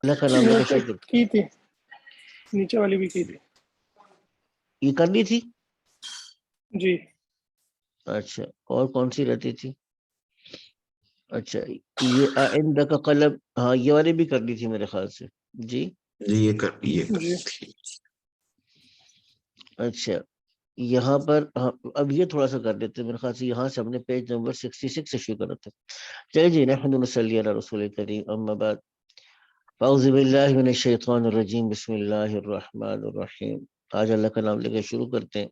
اللہ کا نام لے کے شروع کرتے کی تھی نیچے والی بھی کی تھی یہ کرنی تھی. جی. اچھا اور کون سی رہتی تھی؟ اچھا یہ آئندہ کا قلب، ہاں یہ والی بھی کرنی تھی میرے خیال سے. جی یہ جی. اچھا یہاں پر اب یہ تھوڑا سا کر دیتے میرے خیال سے. یہاں سے ہم نے پیج نمبر 66 سے شروع کرا تھا. چلیے جی. نحمد نصلی علی رسول کریم، اما بعد، اعوذ باللہ من الشیطان الرجیم، بسم اللہ الرحمن الرحیم. آج اللہ کا نام لے کے شروع کرتے ہیں.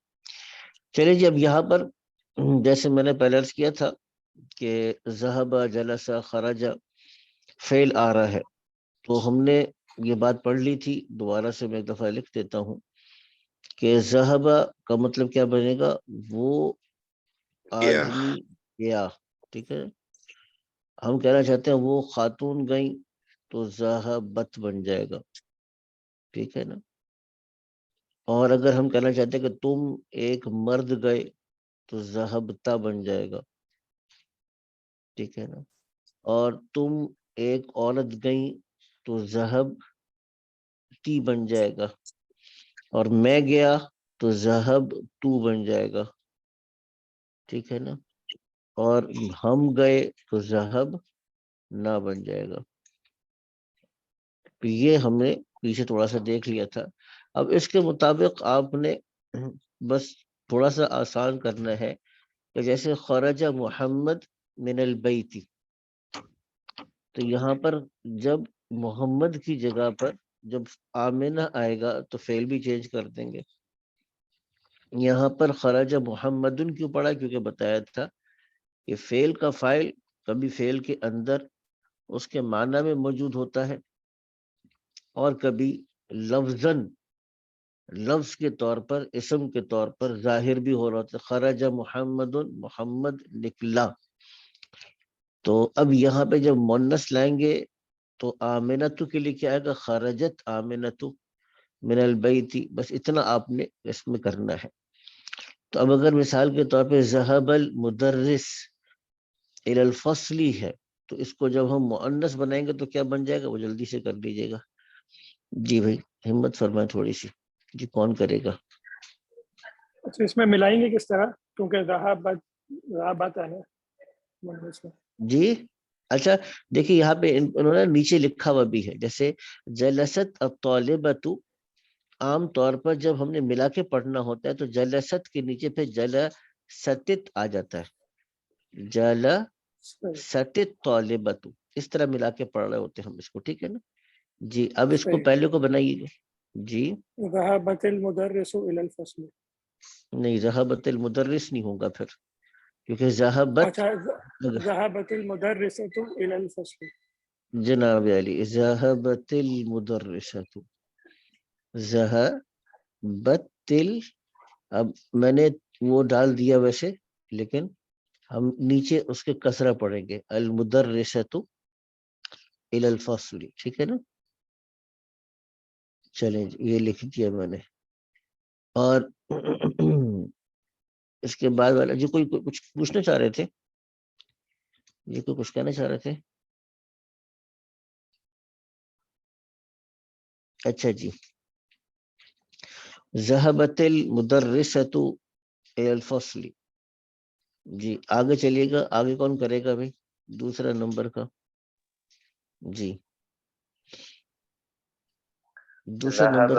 چلیے جی. اب یہاں پر جیسے میں نے پہلے عرض کیا تھا کہ ذہب، جلس، خرج فعل آ رہا ہے، تو ہم نے یہ بات پڑھ لی تھی. دوبارہ سے میں ایک دفعہ لکھ دیتا ہوں کہ ذہب کا مطلب کیا بنے گا؟ وہ آدمی گیا. ٹھیک ہے. ہم کہنا چاہتے ہیں وہ خاتون گئیں تو ذہبت بن جائے گا. ٹھیک ہے نا. اور اگر ہم کہنا چاہتے ہیں کہ تم ایک مرد گئے تو ذہبتا بن جائے گا. ٹھیک ہے نا. اور تم ایک عورت گئیں تو ذہبتی بن جائے گا. اور میں گیا تو ذہب تو بن جائے گا. ٹھیک ہے نا. اور ہم گئے تو ذہب نہ بن جائے گا. یہ ہم نے پیچھے تھوڑا سا دیکھ لیا تھا. اب اس کے مطابق آپ نے بس تھوڑا سا آسان کرنا ہے کہ جیسے خرج محمد من البیت، تو یہاں پر جب محمد کی جگہ پر جب آمنہ آئے گا تو فعل بھی چینج کر دیں گے. یہاں پر خرج محمدن کیوں پڑا؟ کیونکہ بتایا تھا کہ فعل کا فاعل کبھی فعل کے اندر اس کے معنی میں موجود ہوتا ہے اور کبھی لفظاً لفظ کے طور پر، اسم کے طور پر ظاہر بھی ہو رہا ہوتا ہے. خرج محمد، محمد نکلا. تو اب یہاں پہ جب مؤنث لائیں گے تو آمنتو کے لیے کیا آئے گا؟ خرجت آمنتو من البیت. بس اتنا آپ نے اس میں کرنا ہے. تو اب اگر مثال کے طور پہ ذهب المدرس الى الفصل ہے تو اس کو جب ہم مؤنث بنائیں گے تو کیا بن جائے گا؟ وہ جلدی سے کر لیجیے گا. جی بھائی ہمت فرمائیں تھوڑی سی. جی کون کرے گا؟ اچھا اس میں ملائیں گے کس طرح؟ کیونکہ ذہابت ہے نا. جی اچھا دیکھیے یہاں پہ انہوں نے نیچے لکھا ہوا بھی ہے. جیسے جلست الطالبۃ، عام طور پر جب ہم نے ملا کے پڑھنا ہوتا ہے تو جلست کے نیچے پہ جلستت آ جاتا ہے. جلست الطالبۃ اس طرح ملا کے پڑھ رہے ہوتے ہیں ہم اس کو. ٹھیک ہے نا. جی اب اس کو پہلے کو بنائیے گا. جی ذهبت المدرس الى الفصل. نہیں ذهبت المدرس نہیں ہوگا پھر، کیونکہ ذهبت اچھا ذهبت المدرسة الى الفصل. جناب علی ذهبت المدرسة ذهبت اب میں نے وہ ڈال دیا ویسے، لیکن ہم نیچے اس کے کسرہ پڑھیں گے. المدرسة الى الفصل. ٹھیک ہے نا. چلیں یہ لکھ دیا میں نے. اور اس کے بعد والا جو کوئی کچھ پوچھنا چاہ رہے تھے، یہ کوئی کچھ کہنا چاہ رہے تھے؟ اچھا جی. ذهبت المدرسة الى الفصل. جی آگے چلیے گا. آگے کون کرے گا بھائی دوسرا نمبر کا؟ جی دوسرے نمبر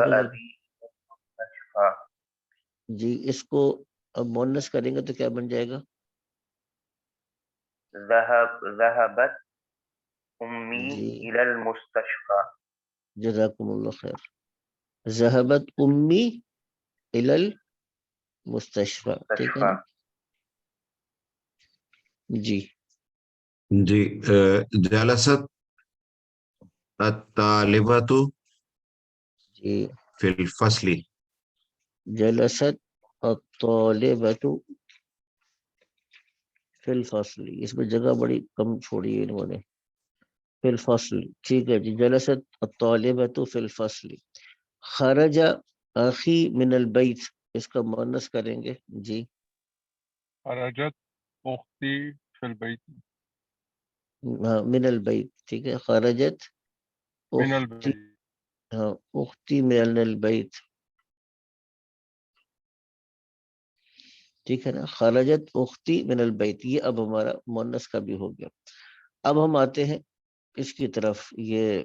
کا جی اس کو اب مؤنث کریں گے تو کیا بن جائے گا؟ ذهبت امی الى المستشفى. جزاکم اللہ خیر. ذهبت امی الى المستشفى. ٹھیک ہے نا. جی جی جلست الطالبۃ جی فی الفصل. جلست الطالبۃ فی الفصل. اس میں جگہ بڑی کم چھوڑی ہے انہوں نے. فی الفصل ٹھیک ہے جی. جلست الطالبۃ فی الفصل. خرج اخی من البیت اس کا مؤنث کریں گے. جی خرجت اختی فی البیت. من البیت. ٹھیک ہے. خرجت من اختی البيت ہاں اختی من البیت ٹھیک ہے نا. خرجت اختی من البیت یہ اب ہمارا مؤنث کا بھی ہو گیا. اب ہم آتے ہیں اس کی طرف. یہ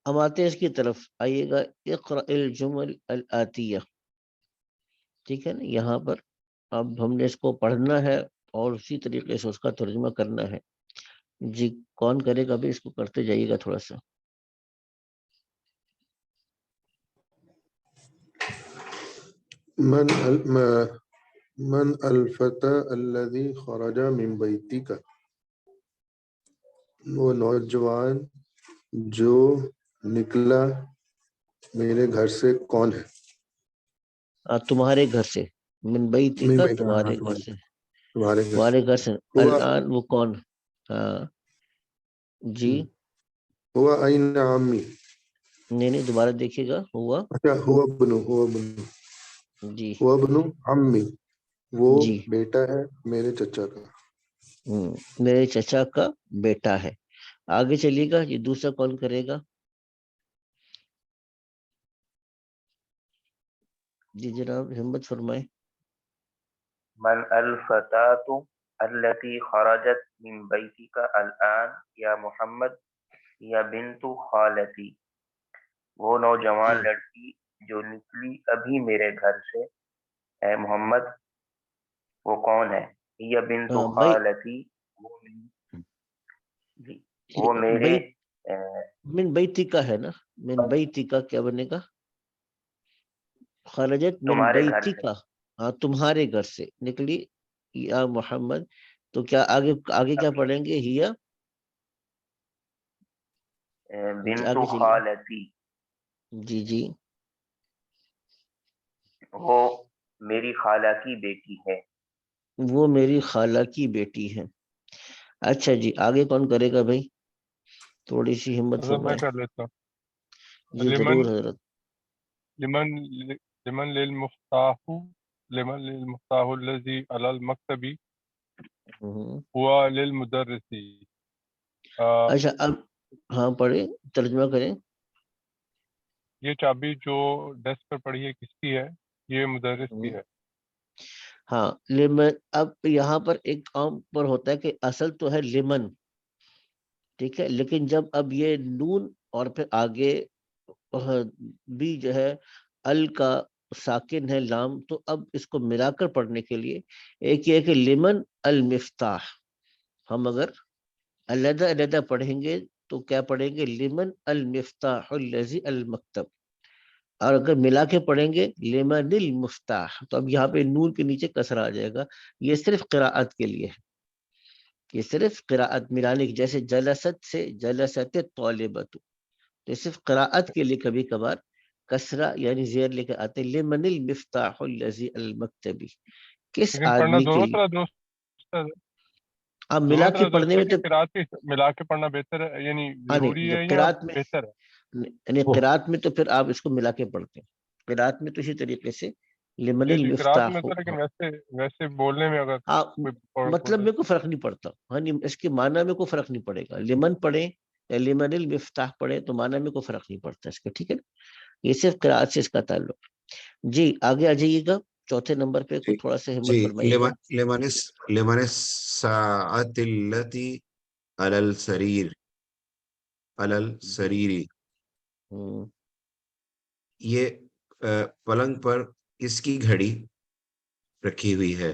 ہم آتے ہیں اس کی طرف. آئیے گا اقرأ الجمل الآتیہ. ٹھیک ہے نا. یہاں پر اب ہم نے اس کو پڑھنا ہے اور اسی طریقے سے اس کا ترجمہ کرنا ہے. جی کون کرے گا بھی اس کو کرتے جائیے گا تھوڑا سا. من الفتى الذي خرج من بيتك وہ نوجوان جو نکلا میرے گھر سے کون ہے؟ تمہارے گھر سے. من بیتی من کا بیت تمہارے گھر سے. تمہارے گھر سے. تمہارے گھر سے. ہوا الان وہ کون. ہاں جی ہوا این عمی. نہیں دوبارہ دیکھیے گا. ہوا اچھا ہوا بنو جی ہوا بنو عمی وہ جی بیٹا ہے میرے چچا کا. میرے چچا کا بیٹا ہے. آگے چلیے گا. یہ دوسرا کون کرے گا. جی جناب ہمت فرمائیں. من الفتاة التي خرجت من بيتك الآن یا محمد یا بنت خالتی. وہ نوجوان لڑکی جو نکلی ابھی میرے گھر سے اے محمد وہ کون ہے. یا بنت بھائی خالتی وہ میرے بیت من بیتی کا ہے نا. من بیتی کا کیا بنے گا. خرجت من تمہارے گھر بیتی سے کا. ہاں تمہارے گھر سے نکلی یا محمد. تو کیا آگے کیا پڑھیں گے. ہیا بنت آگے چلیے. خالتی جی وہ میری خالہ کی بیٹی ہے. وہ میری خالہ کی بیٹی ہے. اچھا جی آگے کون کرے گا بھائی. تھوڑی سی ہمت حضرت میں فرمائیں. کر لیتا ہوں. جی ضرور حضرت. لمن للمفتاح الذي على المكتب هو للمدرس. اچھا اب ہاں پڑھیں ترجمہ کریں. یہ چابی جو ڈیسک پر پڑی ہے کس کی ہے. یہ مدرس کی ہے. ہاں لمن. اب یہاں پر ایک عام پر ہوتا ہے کہ اصل تو ہے لمن ٹھیک ہے. لیکن جب اب یہ نون اور پھر آگے بھی جو ہے ال کا ساکن ہے لام تو اب اس کو ملا کر پڑھنے کے لیے ایک یہ کہ لمن المفتاح. ہم اگر علیحدہ علیحدہ پڑھیں گے تو کیا پڑھیں گے. لمن المفتاح الذی المکتب. اور اگر ملا کے پڑھیں گے لمن المفتاح تو اب یہاں پہ نون کے نیچے کسر آ جائے گا. یہ صرف قراءت کے لیے ہے. یہ صرف قراءت ملانے کی. جیسے جلست سے جلست طالبۃ تو یہ صرف قراءت کے لیے کبھی کبھار کسرہ یعنی زیر لے کے آتے. لمن المفتاح الذی المکتبی کس لیکن پڑھنا آدمی کے دونوں لیے. طرح درست ہے. اب ملا دونوں کے طرح پڑھنے درست ہے میں کہ تو قرأت کی ملا کے پڑھنا بہتر ہے یعنی ضروری جو ہے یا قرات میں بہتر ہے. یعنی قرات میں تو پھر آپ اس کو ملا کے پڑھتے ہیں. قرات میں تو اسی طریقے سے لمن جی قرأت المفتاح. میں تو لیکن ویسے بولنے میں اگر ہاں کوئی مطلب میں کوئی فرق نہیں پڑتا. ہاں اس کے معنی میں کوئی فرق نہیں پڑے گا. لمن پڑھیں یا لمن المفتاح پڑھیں تو معنی میں کوئی فرق نہیں پڑتا اس کا. ٹھیک ہے نا. یہ صرف قرات سے اس کا تعلق. جی آگے آ جائیے گا. چوتھے نمبر پہ جی تھوڑا سا ہمت فرمائیے گا. لمن الساعة التي على السرير على السرير. یہ پلنگ پر کس کی گھڑی رکھی ہوئی ہے.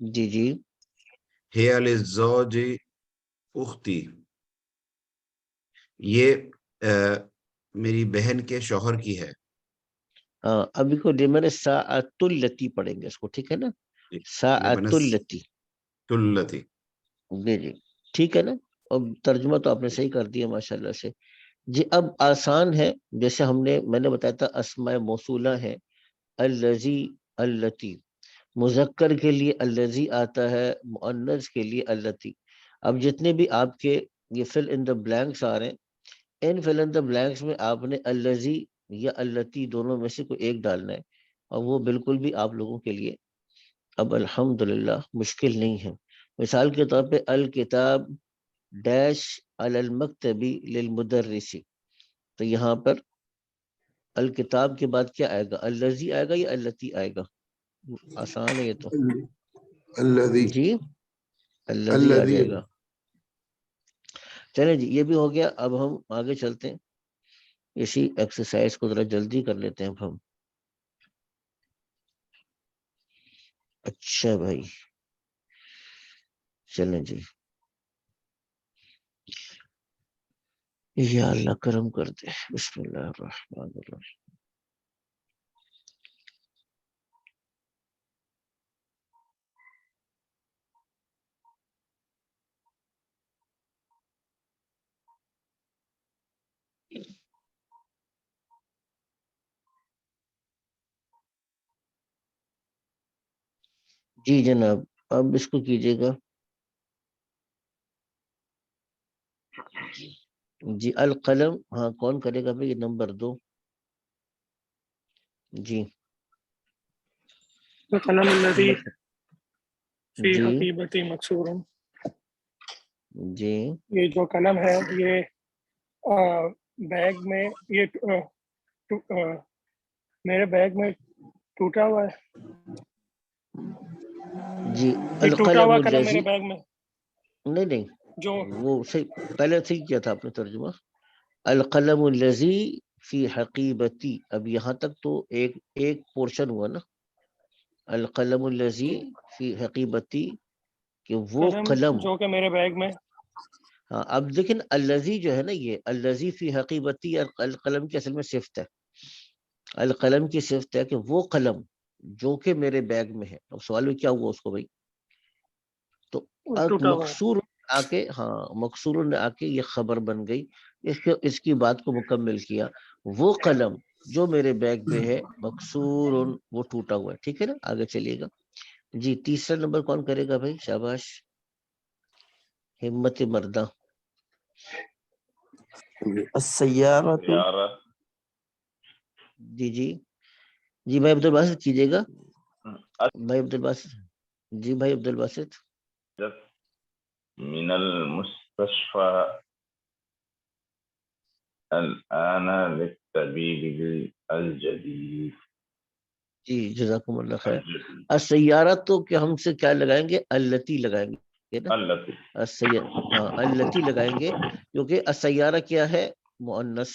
جی هي للزوج اختی. یہ میری بہن کے شوہر کی ہے. ہاں ابھی کو لمن الساعة التي پڑھیں گے اس کو. ٹھیک ہے نا. لمن ساعة التي التي. جی ٹھیک ہے نا. اب ترجمہ تو آپ نے صحیح کر دیا ماشاءاللہ سے. جی اب آسان ہے. جیسے میں نے بتایا تھا اسماء موصولہ ہے. الذی التی مذکر کے لیے الذی آتا ہے. مؤنث کے لیے التی. اب جتنے بھی آپ کے یہ فل ان دا بلینکس آ رہے ہیں ان فل ان دا بلینکس میں آپ نے الذی یا التی دونوں میں سے کوئی ایک ڈالنا ہے. اور وہ بالکل بھی آپ لوگوں کے لیے اب الحمدللہ مشکل نہیں ہے. مثال کے طور پہ الکتاب ڈیش علی المکتبی للمدرسی، تو یہاں پر الکتاب کے بعد کیا آئے گا؟ الذی آئے گا یا التی آئے گا؟ آسان ہے یہ تو. الذی جی الذی آ جائے گا. چلیں جی یہ بھی ہو گیا. اب ہم آگے چلتے ہیں، اسی ایکسرسائز کو ذرا جلدی کر لیتے ہیں اب ہم. اچھا بھائی چلیں جی. یا اللہ کرم کر دے. بسم اللہ الرحمن الرحیم. جی جناب اب اس کو کیجیے گا. جی القلم، ہاں کون کرے گا بھائی؟ نمبر 2. جی القلم الذی فی جی حقیبتی مکسور. جی یہ جو قلم ہے یہ بیگ میں، یہ میرے بیگ میں ٹوٹا ہوا ہے. جی یہ ٹوٹا القلم ہوا قلم میرے الذی، بیگ میں نہیں جو وہ صحیح، پہلے صحیح کیا تھا آپ نے ترجمہ. القلم الذی فی حقیبتی، اب یہاں تک تو ایک پورشن ہوا نا. القلم الذی فی حقیبتی، کہ وہ قلم. جو کہ میرے بیگ میں. ہاں اب لیکن الذی جو ہے نا، یہ الذی فی حقیبتی القلم کی اصل میں صفت ہے. القلم کی صفت ہے کہ وہ قلم جو کہ میرے بیگ میں ہے. اب سوال میں کیا ہوا اس کو بھائی؟ تو ٹوٹا ہوا ہے. مقصور آ کے، ہاں مقصور نے آ کے یہ خبر بن گئی، اس کی بات کو مکمل کیا. وہ قلم جو میرے بیگ میں ہے مقصور، وہ ٹوٹا ہوا ہے. ٹھیک ہے نا، آگے چلیے گا. جی تیسرا نمبر کون کرے گا بھائی؟ شاباش، ہمت مردہ. السیارۃ جی جی جی بھائی عبد الباسط کیجیے گا. بھائی عبد الباسط، جی بھائی عبد الباسط. من المستشفى الآن للطبيب الجديد. جی جزاکم اللہ خیر. السیارہ تو کہ ہم سے کیا لگائیں گے؟ التی لگائیں گے نا. التي ہاں التی لگائیں گے، کیونکہ السیارہ کیا ہے؟ مؤنث.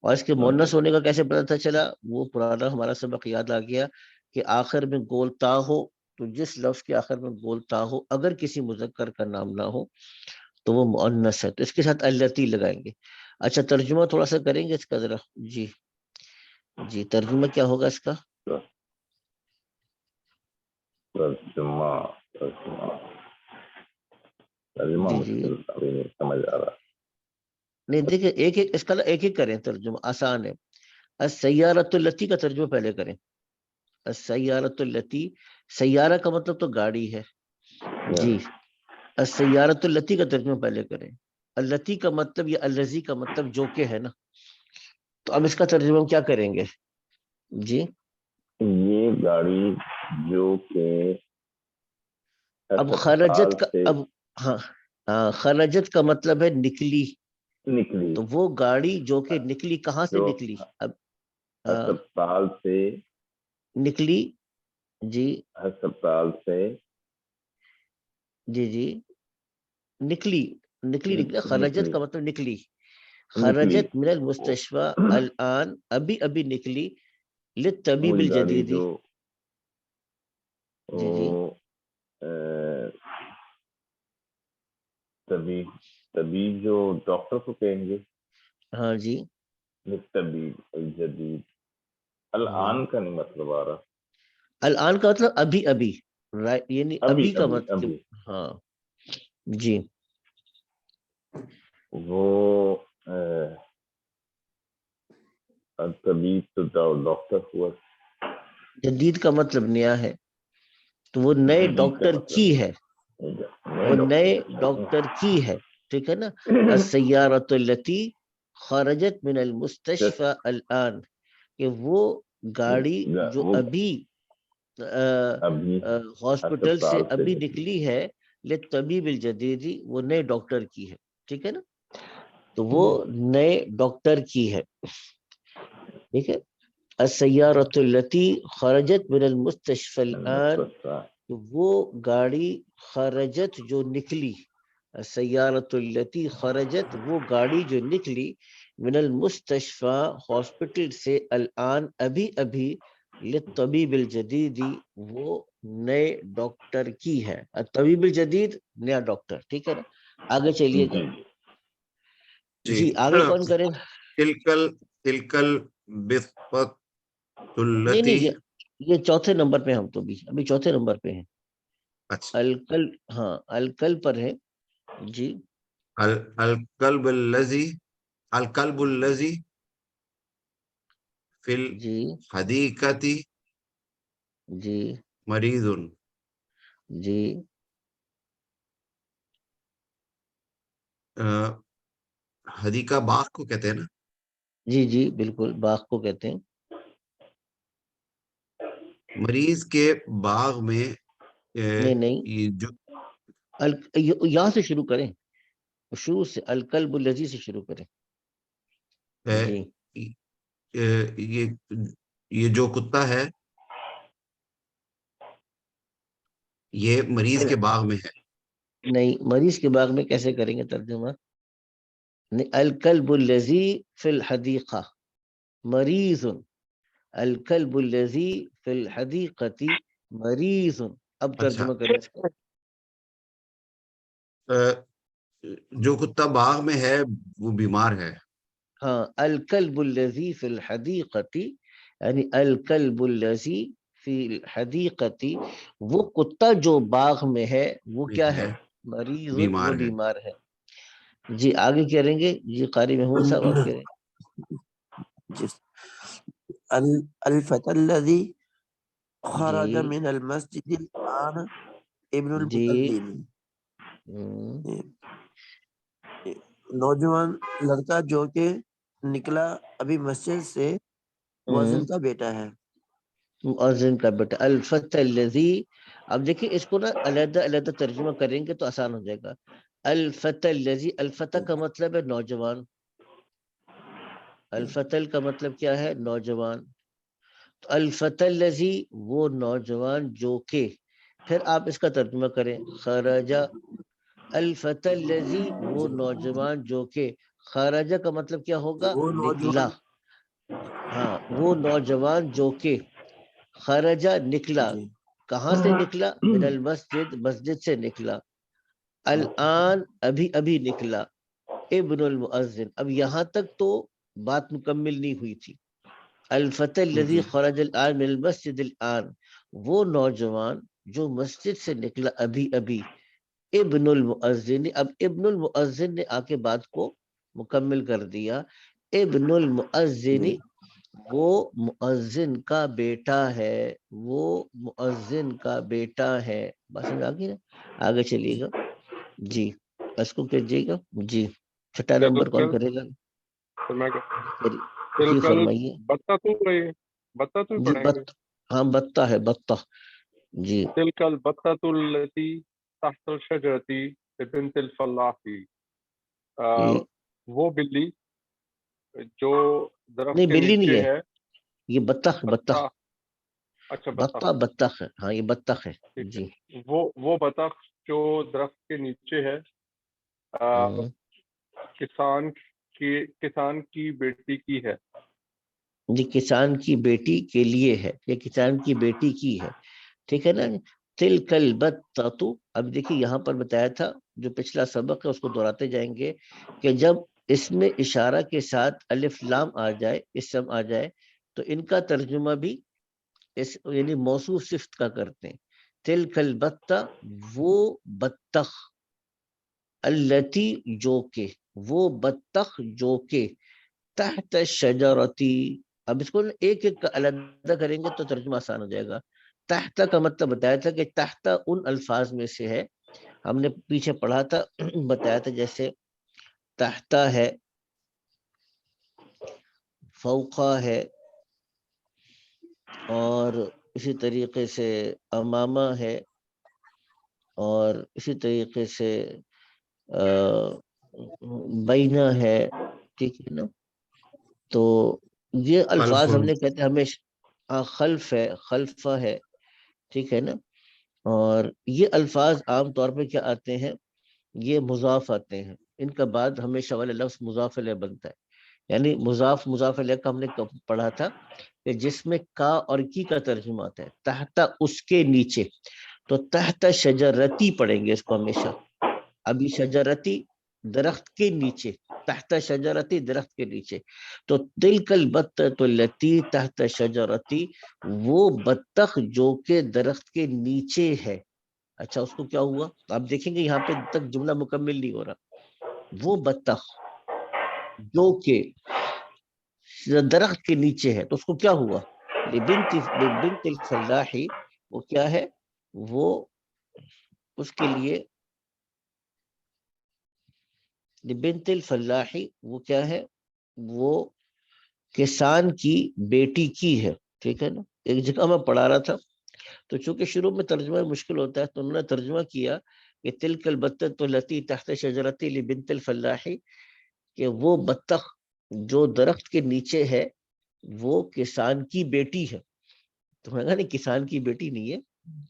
اور اس کے مؤنث ہونے کا کیسے پتہ چلا؟ وہ پرانا ہمارا سبق یاد آ گیا کہ آخر میں گول تا ہو، تو جس لفظ کے آخر میں گول تا ہو اگر کسی مذکر کا نام نہ ہو تو وہ مؤنث ہے، تو اس کے ساتھ التی لگائیں گے. اچھا ترجمہ تھوڑا سا کریں گے اس کا ذرا. جی جی ترجمہ کیا ہوگا اس کا؟ ترجمہ جی جی مشکل ابھی نہیں سمجھ آ رہا. نہیں دیکھیں، ایک ایک اس کا ایک ایک کریں، ترجمہ آسان ہے. السیارۃ التی کا ترجمہ پہلے کریں. السیارۃ التی، سیارہ کا مطلب تو گاڑی ہے. جی السیارۃ التی کا ترجمہ پہلے کریں. التی کا مطلب یا الذی کا مطلب جو کہ ہے نا. تو اب اس کا ترجمہ ہم کیا کریں گے؟ جی یہ گاڑی جو کہ اب ہسپتال خرجت کا، سے اب ہاں خرجت کا مطلب ہے نکلی. نکلی، تو وہ گاڑی جو کہ نکلی، کہاں سے جو نکلی؟ اب ہسپتال سے نکلی. جی ہسپتال سے جی جی نکلی نکلی. خرجت نکلی کا مطلب نکلی. نکلی خرجت من المستشفى الان، ابھی ابھی نکلی. للطبیب وہی گاڑی الجدید. جو جی جی طبیب جو ڈاکٹر کو کہیں گے، ہاں جی. طبیب الجدید. الان کا نہیں مطلب آ رہا. الان کا مطلب ابھی ابھی، رائٹ، یعنی ابھی کا مطلب. ابھی ہاں جی. وہ طبیب تو ڈاکٹر ہوا. جدید کا مطلب نیا ہے، تو وہ نئے جدید کا ڈاکٹر مطلب کی ہے، وہ نئے ڈاکٹر کی ہے. ٹھیک ہے نا. السیارۃ التی خرجت من المستشفى الان، کہ وہ گاڑی جو وہ ابھی ابھی ہاسپٹل سے اسپتال ابھی نکلی ہے للطبیب الجدیدی، وہ نئے ڈاکٹر کی ہے، ٹھیک ہے نا، تو وہ نئے ڈاکٹر کی ہے، ٹھیک ہے۔ السیارۃ التی خرجت من المستشفى الآن، تو وہ گاڑی خرجت جو نکلی، السیارۃ التی خرجت وہ گاڑی جو نکلی، من المستشفى ہاسپٹل سے، الآن ابھی ابھی، للطبیب الجدیدی وہ نئے ڈاکٹر کی ہے، الطبیب الجدید نیا ڈاکٹر، ٹھیک ہے نا۔ آگے چلیے گا، جی آگے کون کرے گا؟ تلکل بسطت نہیں التی، نہیں، یہ چوتھے نمبر پہ، ہم تو ابھی چوتھے نمبر پہ ہیں، اچھا، الکل، ہاں الکل پر ہے، جی الکلب الذی فی جی الحدیقۃ جی مریض، جی حدیقہ باغ کو کہتے ہیں نا؟ جی جی بالکل، باغ کو کہتے ہیں۔ مریض کے باغ میں نہیں نہیں، یہ جو یہاں سے شروع کریں، شروع سے، الکلب الذی سے شروع کریں، جی یہ جو کتا ہے یہ مریض کے باغ میں ہے، نہیں، مریض کے باغ میں کیسے کریں گے ترجمہ؟ الکلب الذی فی الحدیقہ مریض، الکلب الذی فی الحدیقۃ مریض، اب اچھا، ترجمہ کریں اس کا۔ جو کتا باغ میں ہے وہ بیمار ہے، ہاں، الکلب الذی فی الحدیقۃ، یعنی الکلب الذی فی الحدیقۃ، وہ کتا جو باغ میں ہے وہ کیا ہے؟ مریض، وہ بیمار ہے، جی آگے کریں گے، جی قاری محمود صاحب آپ کہہ رہے ہیں۔ الفتى الذي خرج جی من المسجد الآن ابن جی المؤذن، نوجوان لڑکا جو کہ نکلا ابھی مسجد سے، مؤذن کا بیٹا ہے، مؤذن کا بیٹا، الفتى الذی، اب دیکھیں اس کو نا علیحدہ علیحدہ ترجمہ کریں گے تو آسان ہو جائے گا۔ الفتى الذی، الفتى کا مطلب ہے نوجوان، الفتل کا مطلب کیا ہے؟ نوجوان، تو الفتى الذی وہ نوجوان جو کہ، پھر آپ اس کا ترجمہ کریں، خرجہ، الفتى الذی وہ نوجوان جو کہ، خرجہ کا مطلب کیا ہوگا؟ وہ نکلا، نوجوان، ہاں وہ نوجوان جو کہ، خرجہ نکلا، جی کہاں سے نکلا؟ من المسجد، مسجد سے نکلا، الآن ابھی ابھی نکلا، ابن المؤذن، اب یہاں تک تو بات مکمل نہیں ہوئی تھی۔ الفتى الذی خرج الآن من المسجد الآن، وہ نوجوان جو مسجد سے نکلا ابھی ابھی، ابن المؤذن، اب ابن المؤذن نے آ کے بات کو مکمل کر دیا، ابن المؤذن وہ مؤذن کا بیٹا ہے، وہ مؤذن کا بیٹا ہے، بس سمجھ آگے نا، آگے چلیے گا، جی اس کو کہیے گا، جی چھٹا نمبر کون کرے گا؟ جی تلکل فرمائیے، بتہ تو بتہ تو جی پڑھیں گے، ہاں بطہ ہے، بطہ، جی تلکل بتہ التی تحت الشجرتی بنت الفلاحی، وہ بلی جو درخت نہیں کے بلی نہیں نیچے ہے، ہے، یہ بطخ، بطخ، بطہ، اچھا بطخ، بطہ بطخ ہے، ہاں یہ بطخ ہے، ٹھیک جی ہے، وہ بطخ جو درخت کے نیچے ہے، کسان کی بیٹی کی ہے، جی کسان کی بیٹی کے لیے ہے، یا کسان کی بیٹی کی ہے، ٹھیک ہے نا۔ تلک البتۃ، اب دیکھیے یہاں پر بتایا تھا، جو پچھلا سبق ہے اس کو دہراتے جائیں گے، کہ جب اس میں اشارہ کے ساتھ الف لام آ جائے، اسم آ جائے، تو ان کا ترجمہ بھی اس یعنی موصوف صفت کا کرتے ہیں۔ تلک البتہ وہ بطخ، التی جو کہ، وہ بطخ جو کہ، تحت الشجرتی، اب اس کو ایک ایک کا علیحدہ کریں گے تو ترجمہ آسان ہو جائے گا۔ تحت کا مطلب بتایا تھا کہ تحت ان الفاظ میں سے ہے، ہم نے پیچھے پڑھا تھا، بتایا تھا، جیسے تحت ہے، فوقہ ہے، اور اسی طریقے سے امامہ ہے، اور اسی طریقے سے بینہ ہے، ٹھیک ہے نا. تو یہ الفاظ ہم نے کہتے ہیں ہمیشہ خلف ہے، خلفہ ہے، ٹھیک ہے نا. اور یہ الفاظ عام طور پہ کیا آتے ہیں، یہ مضاف آتے ہیں. ان کا بعد ہمیشہ والے لفظ مضاف علیہ بنتا ہے. یعنی مضاف علیہ کا ہم نے پڑھا تھا کہ جس میں کا اور کی کا ترجمہ آتا ہے، تحت اس کے نیچے. تو تحت شجرتی پڑھیں گے اس کو ہمیشہ. ابھی شجرتی درخت کے نیچے، تحت شجرتی درخت کے نیچے. تو تلک البتۃ التی تحت شجرتی، وہ بطخ جو کہ درخت کے نیچے ہے. اچھا اس کو کیا ہوا، آپ دیکھیں گے یہاں پہ تک جملہ مکمل نہیں ہو رہا. وہ بطخ جو کہ درخت کے نیچے ہے، تو اس کو کیا ہوا، بنت الفلاح، وہ کیا ہے، وہ اس کے لیے بنت الفلاح، وہ کیا ہے، وہ کسان کی بیٹی کی ہے. ٹھیک ہے نا. ایک جگہ میں پڑھا رہا تھا، تو چونکہ شروع میں ترجمہ مشکل ہوتا ہے تو انہوں نے ترجمہ کیا کہ تلک البتۃ التی تحت شجرتی لبنت الفلاح، کہ وہ بطخ جو درخت کے نیچے ہے وہ کسان کی بیٹی ہے. تو میں نے کہا نہیں، کسان کی بیٹی نہیں ہے،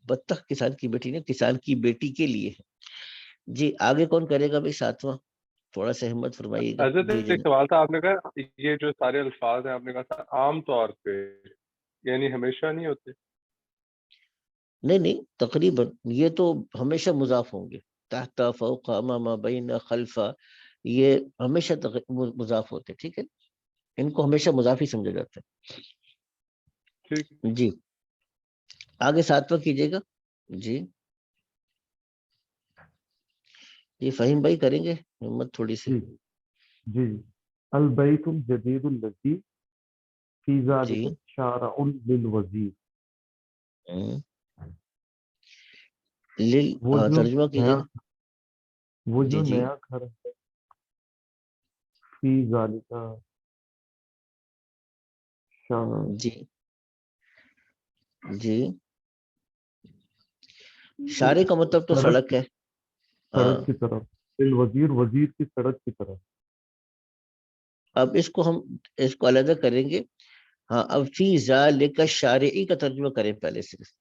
بطخ کسان کی بیٹی نہیں، کسان کی بیٹی کے لیے ہے. جی آگے کون کرے گا بھائی ساتواں، تھوڑا سا ہمت فرمائیے گا. حضرت جی ایک سوال تھا، آپ نے کہا یہ جو سارے الفاظ ہیں آپ نے کہا تھا عام طور پہ، یعنی ہمیشہ نہیں ہوتے؟ نہیں تقریباً یہ تو ہمیشہ مضاف ہوں گے. تحت، فوق، امام، بین، خلفہ، یہ ہمیشہ مضاف ہوتے. ٹھیک ہے، ان کو ہمیشہ مضاف ہی سمجھا جاتا ٹھیک. ہے. جی آگے ساتواں کیجیے گا. جی جی فہیم بھائی کریں گے، ہمت تھوڑی سی. جی جی البیت الجدید الذی فی ذلک جی شارع للوزیر. وہ جو ترجمہ کیجیے نیا گا. وہ جی جو جی نیا گھر ہے، فی ذلک شارع، جی جی شارے کا مطلب تو سڑک ہے. ہاں سڑک کی طرف، للوزیر وزیر کی سڑک کی طرف. اب اس کو ہم اس کو علیحدہ کریں گے. ہاں اب فی ذالک الشارعی کا ترجمہ کریں پہلے، صرف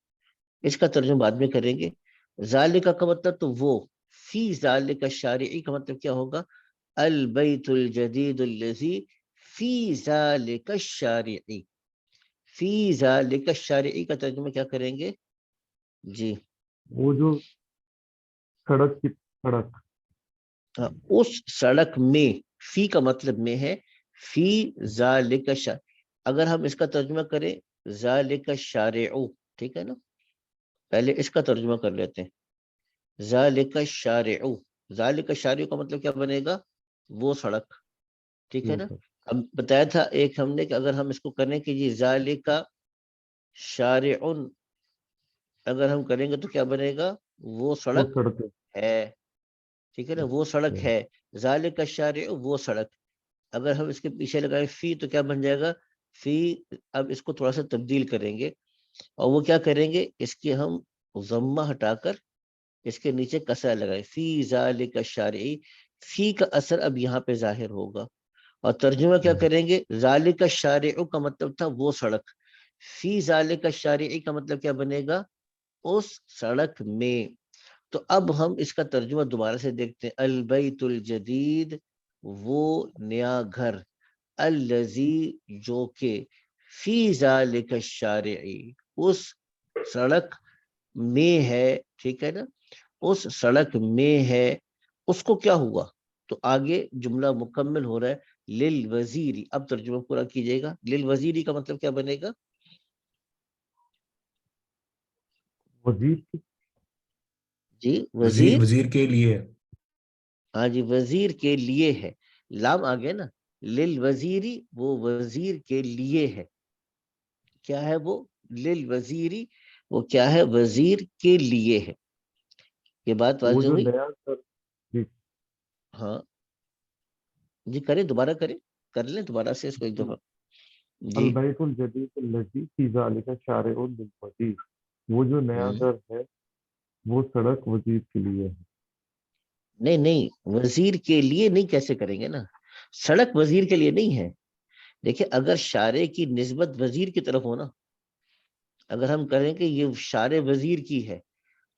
اس کا ترجمہ بعد میں کریں گے. ذالک کا مطلب تو وہ، فی ذالک الشارعی کا مطلب کیا ہوگا، البیت الجدید الذی فی ذالک الشارعی. فی ذالک الشارعی کا ترجمہ کیا کریں گے. جی وہ جو سڑک کی سڑک، اس سڑک میں، فی کا مطلب میں ہے، فی ذالک اگر ہم اس کا ترجمہ کریں ذالک الشارع، ٹھیک ہے نا. پہلے اس کا ترجمہ کر لیتے ہیں. ذالک الشارع، ذالک الشارع کا مطلب کیا بنے گا، وہ سڑک. ٹھیک ہے وہ نا. سڑک. ہم بتایا تھا ایک ہم نے کہ اگر ہم اس کو کریں کہ جی ذالک شارع، اگر ہم کریں گے تو کیا بنے گا، وہ وہ سڑک سڑک ہے. ٹھیک ہے نا، وہ سڑک ہے. ذالک الشارع، وہ سڑک. اگر ہم اس کے پیچھے لگائیں فی تو کیا بن جائے گا، فی. اب اس کو تھوڑا سا تبدیل کریں گے، اور وہ کیا کریں گے، اس کے ہم ضمہ ہٹا کر اس کے نیچے کسرہ لگائیں، فی ذالک الشارع. فی کا اثر اب یہاں پہ ظاہر ہوگا، اور ترجمہ کیا کریں گے، ذالک الشارع کا مطلب تھا وہ سڑک، فی ذالک الشارع کا مطلب کیا بنے گا، اس سڑک میں. تو اب ہم اس کا ترجمہ دوبارہ سے دیکھتے ہیں. البیت الجدید، وہ نیا گھر، الذی جو کہ، فی ذالک الشارع، اس سڑک میں ہے. ٹھیک ہے نا، اس سڑک میں ہے. اس کو کیا ہوا، تو آگے جملہ مکمل ہو رہا ہے للوزیری. اب ترجمہ پورا کیجئے گا. للوزیری کا مطلب کیا بنے گا، وزیر کی. جی وزیر، وزیر. وزیر کے لیے. ہاں جی وزیر کے لیے ہے، لام آ گیا نا. للوزیری، وہ وزیر کے لیے ہے. کیا ہے وہ، للوزیری، وہ کیا ہے، وزیر کے لیے ہے. یہ بات وہ واضح جو ہوئی. نیا گھر. جی ہاں جی کریں، دوبارہ کریں، کر لیں دوبارہ سے اس کو ایک دفعہ. جی البیت الجدید الذی فی ذالک شارع للوزیر، وہ جو نیا ہوں۔ گھر ہے وہ سڑک وزیر کے لیے ہے۔ نہیں نہیں، وزیر کے لیے نہیں، کیسے کریں گے نا، سڑک وزیر کے لیے نہیں ہے۔ دیکھیں اگر شارع کی نسبت وزیر کی طرف ہو نا، اگر ہم کہیں کہ یہ شارع وزیر کی ہے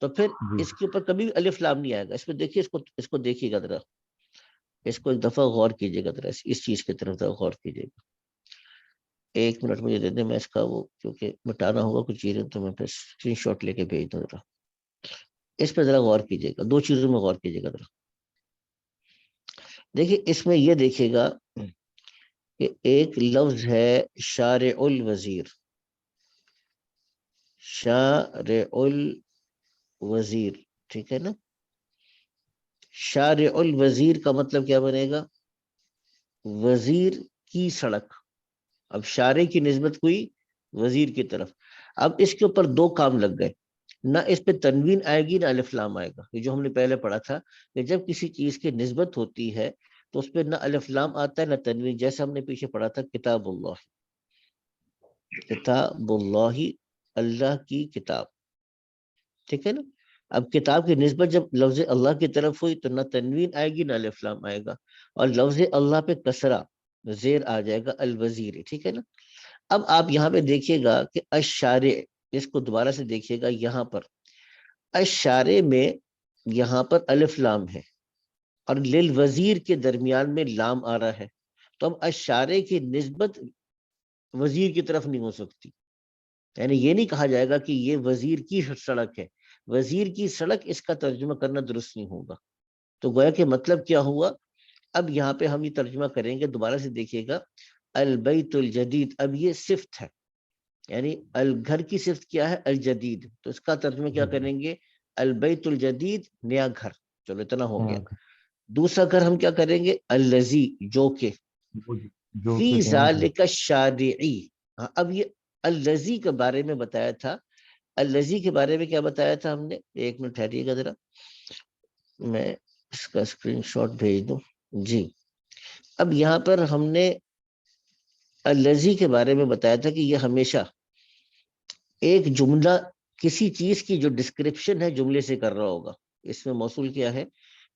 تو پھر جی اس کے اوپر کبھی بھی الف لام نہیں آئے گا۔ اس پہ دیکھیے، اس کو دیکھیے گا ذرا، اس کو ایک دفعہ غور کیجیے گا ذرا، اس چیز کی طرف ذرا غور کیجیے گا۔ 1 منٹ مجھے دے دیں، میں اس کا وہ کیونکہ مٹانا ہوگا کچھ چیزیں تو میں پھر اسکرین شاٹ لے کے بھیج دوں۔ ذرا اس پہ ذرا غور کیجیے گا، 2 چیزوں میں غور کیجیے گا ذرا۔ دیکھیے اس میں یہ دیکھیے گا کہ ایک لفظ ہے شارع الوزیر، شارع الوزیر، ٹھیک ہے نا۔ شارع الوزیر کا مطلب کیا بنے گا؟ وزیر کی سڑک۔ اب شارع کی نسبت ہوئی وزیر کی طرف۔ اب اس کے اوپر 2 کام لگ گئے، نہ اس پہ تنوین آئے گی نہ الف لام آئے گا۔ یہ جو ہم نے پہلے پڑھا تھا کہ جب کسی چیز کی نسبت ہوتی ہے تو اس پہ نہ الف لام آتا ہے نہ تنوین، جیسے ہم نے پیچھے پڑھا تھا کتاب اللہ، کتاب اللہ، اللہ کی کتاب، ٹھیک ہے نا۔ اب کتاب کی نسبت جب لفظ اللہ کی طرف ہوئی تو نہ تنوین آئے گی نہ الف لام آئے گا، اور لفظ اللہ پہ کسرہ زیر آ جائے گا، الوزیر، ٹھیک ہے نا۔ اب آپ یہاں پہ دیکھیے گا کہ الشارع، اس کو دوبارہ سے دیکھیے گا، یہاں پر الشارع میں یہاں پر الف لام ہے اور للوزیر کے درمیان میں لام آ رہا ہے، تو اب الشارع کی نسبت وزیر کی طرف نہیں ہو سکتی، یعنی یہ نہیں کہا جائے گا کہ یہ وزیر کی سڑک ہے۔ وزیر کی سڑک، اس کا ترجمہ کرنا درست نہیں ہوگا۔ تو گویا کہ مطلب کیا ہوا؟ اب یہاں پہ ہم یہ ترجمہ کریں گے، دوبارہ سے دیکھیے گا، البیت الجدید، اب یہ صفت ہے، یعنی گھر کی صفت کیا ہے؟ الجدید، تو اس کا ترجمہ کیا کریں گے؟ البیت الجدید، نیا گھر، چلو اتنا ہو گیا۔ دوسرا گھر ہم کیا کریں گے؟ الذی، جو کہ، جو فی کہ نیا گھر، ذالک الشارعی۔ اب یہ الذی کے بارے میں بتایا تھا، الذی کے بارے میں کیا بتایا تھا ہم نے؟ 1 منٹ ٹھہریے گا ذرا، میں اس کا اسکرین شاٹ بھیج دوں۔ جی اب یہاں پر ہم نے الذی کے بارے میں بتایا تھا کہ یہ ہمیشہ ایک جملہ، کسی چیز کی جو ڈسکرپشن ہے جملے سے کر رہا ہوگا۔ اس میں موصول کیا ہے؟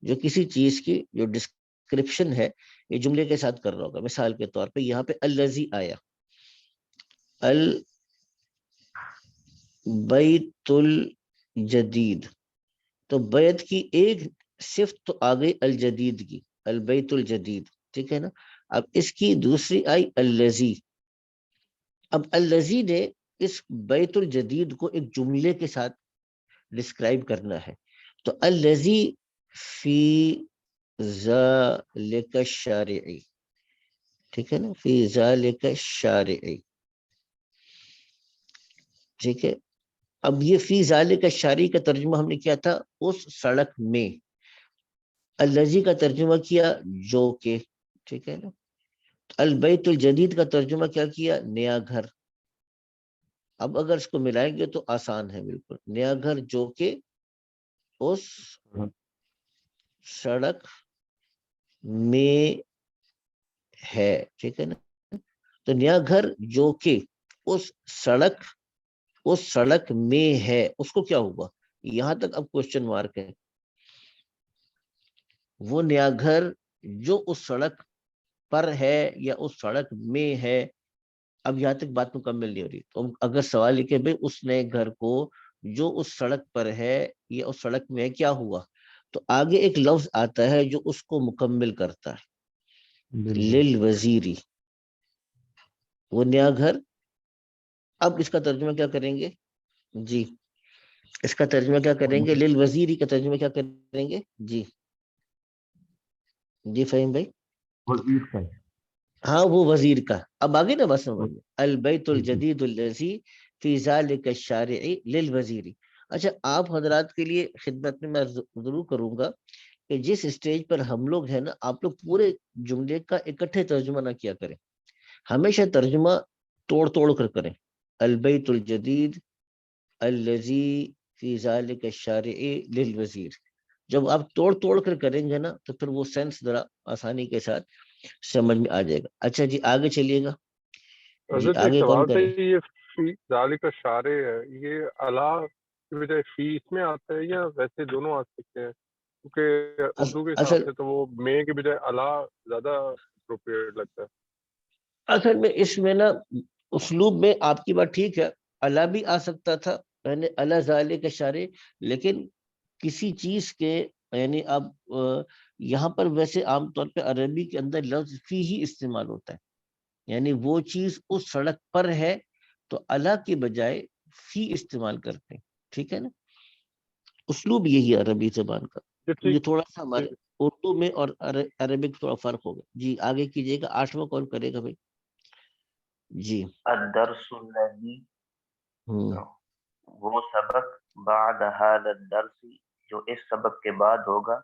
جو کسی چیز کی جو ڈسکرپشن ہے یہ جملے کے ساتھ کر رہا ہوگا۔ مثال کے طور پہ یہاں پہ الذی آیا، البیت الجدید، تو بیت کی ایک صفت تو آ گئی الجدید کی، البیت الجدید، ٹھیک ہے نا۔ اب اس کی دوسری آئی الذی۔ اب الذی نے اس بیت الجدید کو ایک جملے کے ساتھ ڈسکرائب کرنا ہے، تو الذی فی ذالک الشارعی، ٹھیک ہے نا، فی ذالک الشارعی، ٹھیک ہے۔ اب یہ فی ذالک الشارعی کا ترجمہ ہم نے کیا تھا؟ اس سڑک میں۔ الذی کا ترجمہ کیا جو کہ، ٹھیک ہے نا۔ البیت الجدید کا ترجمہ کیا کیا؟ نیا گھر۔ اب اگر اس کو ملائیں گے تو آسان ہے بالکل، نیا گھر جو کہ اس سڑک میں ہے، ٹھیک ہے نا۔ تو نیا گھر جو کہ اس سڑک میں ہے، اس کو کیا ہوا؟ یہاں تک اب کوشچن مارک ہے۔ وہ نیا گھر جو اس سڑک پر ہے یا اس سڑک میں ہے، اب یہاں تک بات مکمل نہیں ہو رہی۔ تو اگر سوال لکھے بھائی اس نئے گھر کو جو اس سڑک پر ہے یا اس سڑک میں ہے، کیا ہوا؟ تو آگے ایک لفظ آتا ہے جو اس کو مکمل کرتا ہے، للوزیری، وہ نیا گھر۔ اب اس کا ترجمہ کیا کریں گے؟ جی اس کا ترجمہ کیا کریں گے؟ للوزیری کا ترجمہ کیا کریں گے؟ جی جی فہیم بھائی، وزیر کا، ہاں وہ وزیر کا۔ اب آگے نا بس سمجھ میں، البیت الجدید الذی فی ذالک الشارعی للوزیری۔ اچھا آپ حضرات کے لیے خدمت میں ضرور کروں گا کہ جس اسٹیج پر ہم لوگ ہیں نا، آپ لوگ پورے جملے کا اکٹھے ترجمہ نہ کیا کریں، ہمیشہ ترجمہ توڑ توڑ کر کریں۔ البیت الجدید الذی فی ذالک الشارعی للوزیر، جب آپ توڑ توڑ کر کریں گے نا تو پھر وہ سینس ذرا آسانی کے ساتھ سمجھ میں آ جائے گا۔ اچھا جی آگے چلیے گا۔ جی حضرت ایک آگے کون سوال تھا، کرے؟ یہ فی ذالک شارع ہے، یہ اللہ کی بجائے فی اس میں آتا ہے یا ویسے دونوں آ سکتے ہیں؟ کیونکہ اردو کے حساب اصل سے تو وہ میں کے بجائے اللہ زیادہ اپروپریٹ لگتا ہے۔ اصل میں اس میں نا اسلوب میں آپ کی بات ٹھیک ہے، اللہ بھی آ سکتا تھا، یعنی اللہ ذالک شارع، لیکن کسی چیز کے یعنی اب یہاں پر ویسے عام طور پہ عربی کے اندر لفظ فی ہی استعمال ہوتا ہے، یعنی وہ چیز اس سڑک پر ہے تو اللہ کی بجائے فی استعمال کرتے ہیں، ٹھیک ہے نا، اسلوب یہی ہے عربی زبان کا، جی تو یہ ٹھیک، تھوڑا سا ہمارے اردو میں اور عربک تھوڑا فرق ہوگا۔ جی آگے کیجئے گا، 8واں کون کرے گا بھائی؟ جی الدرس الذی، ہوں وہ سبق، بعد هذا الدرس، جو اس سبق کے بعد ہوگا،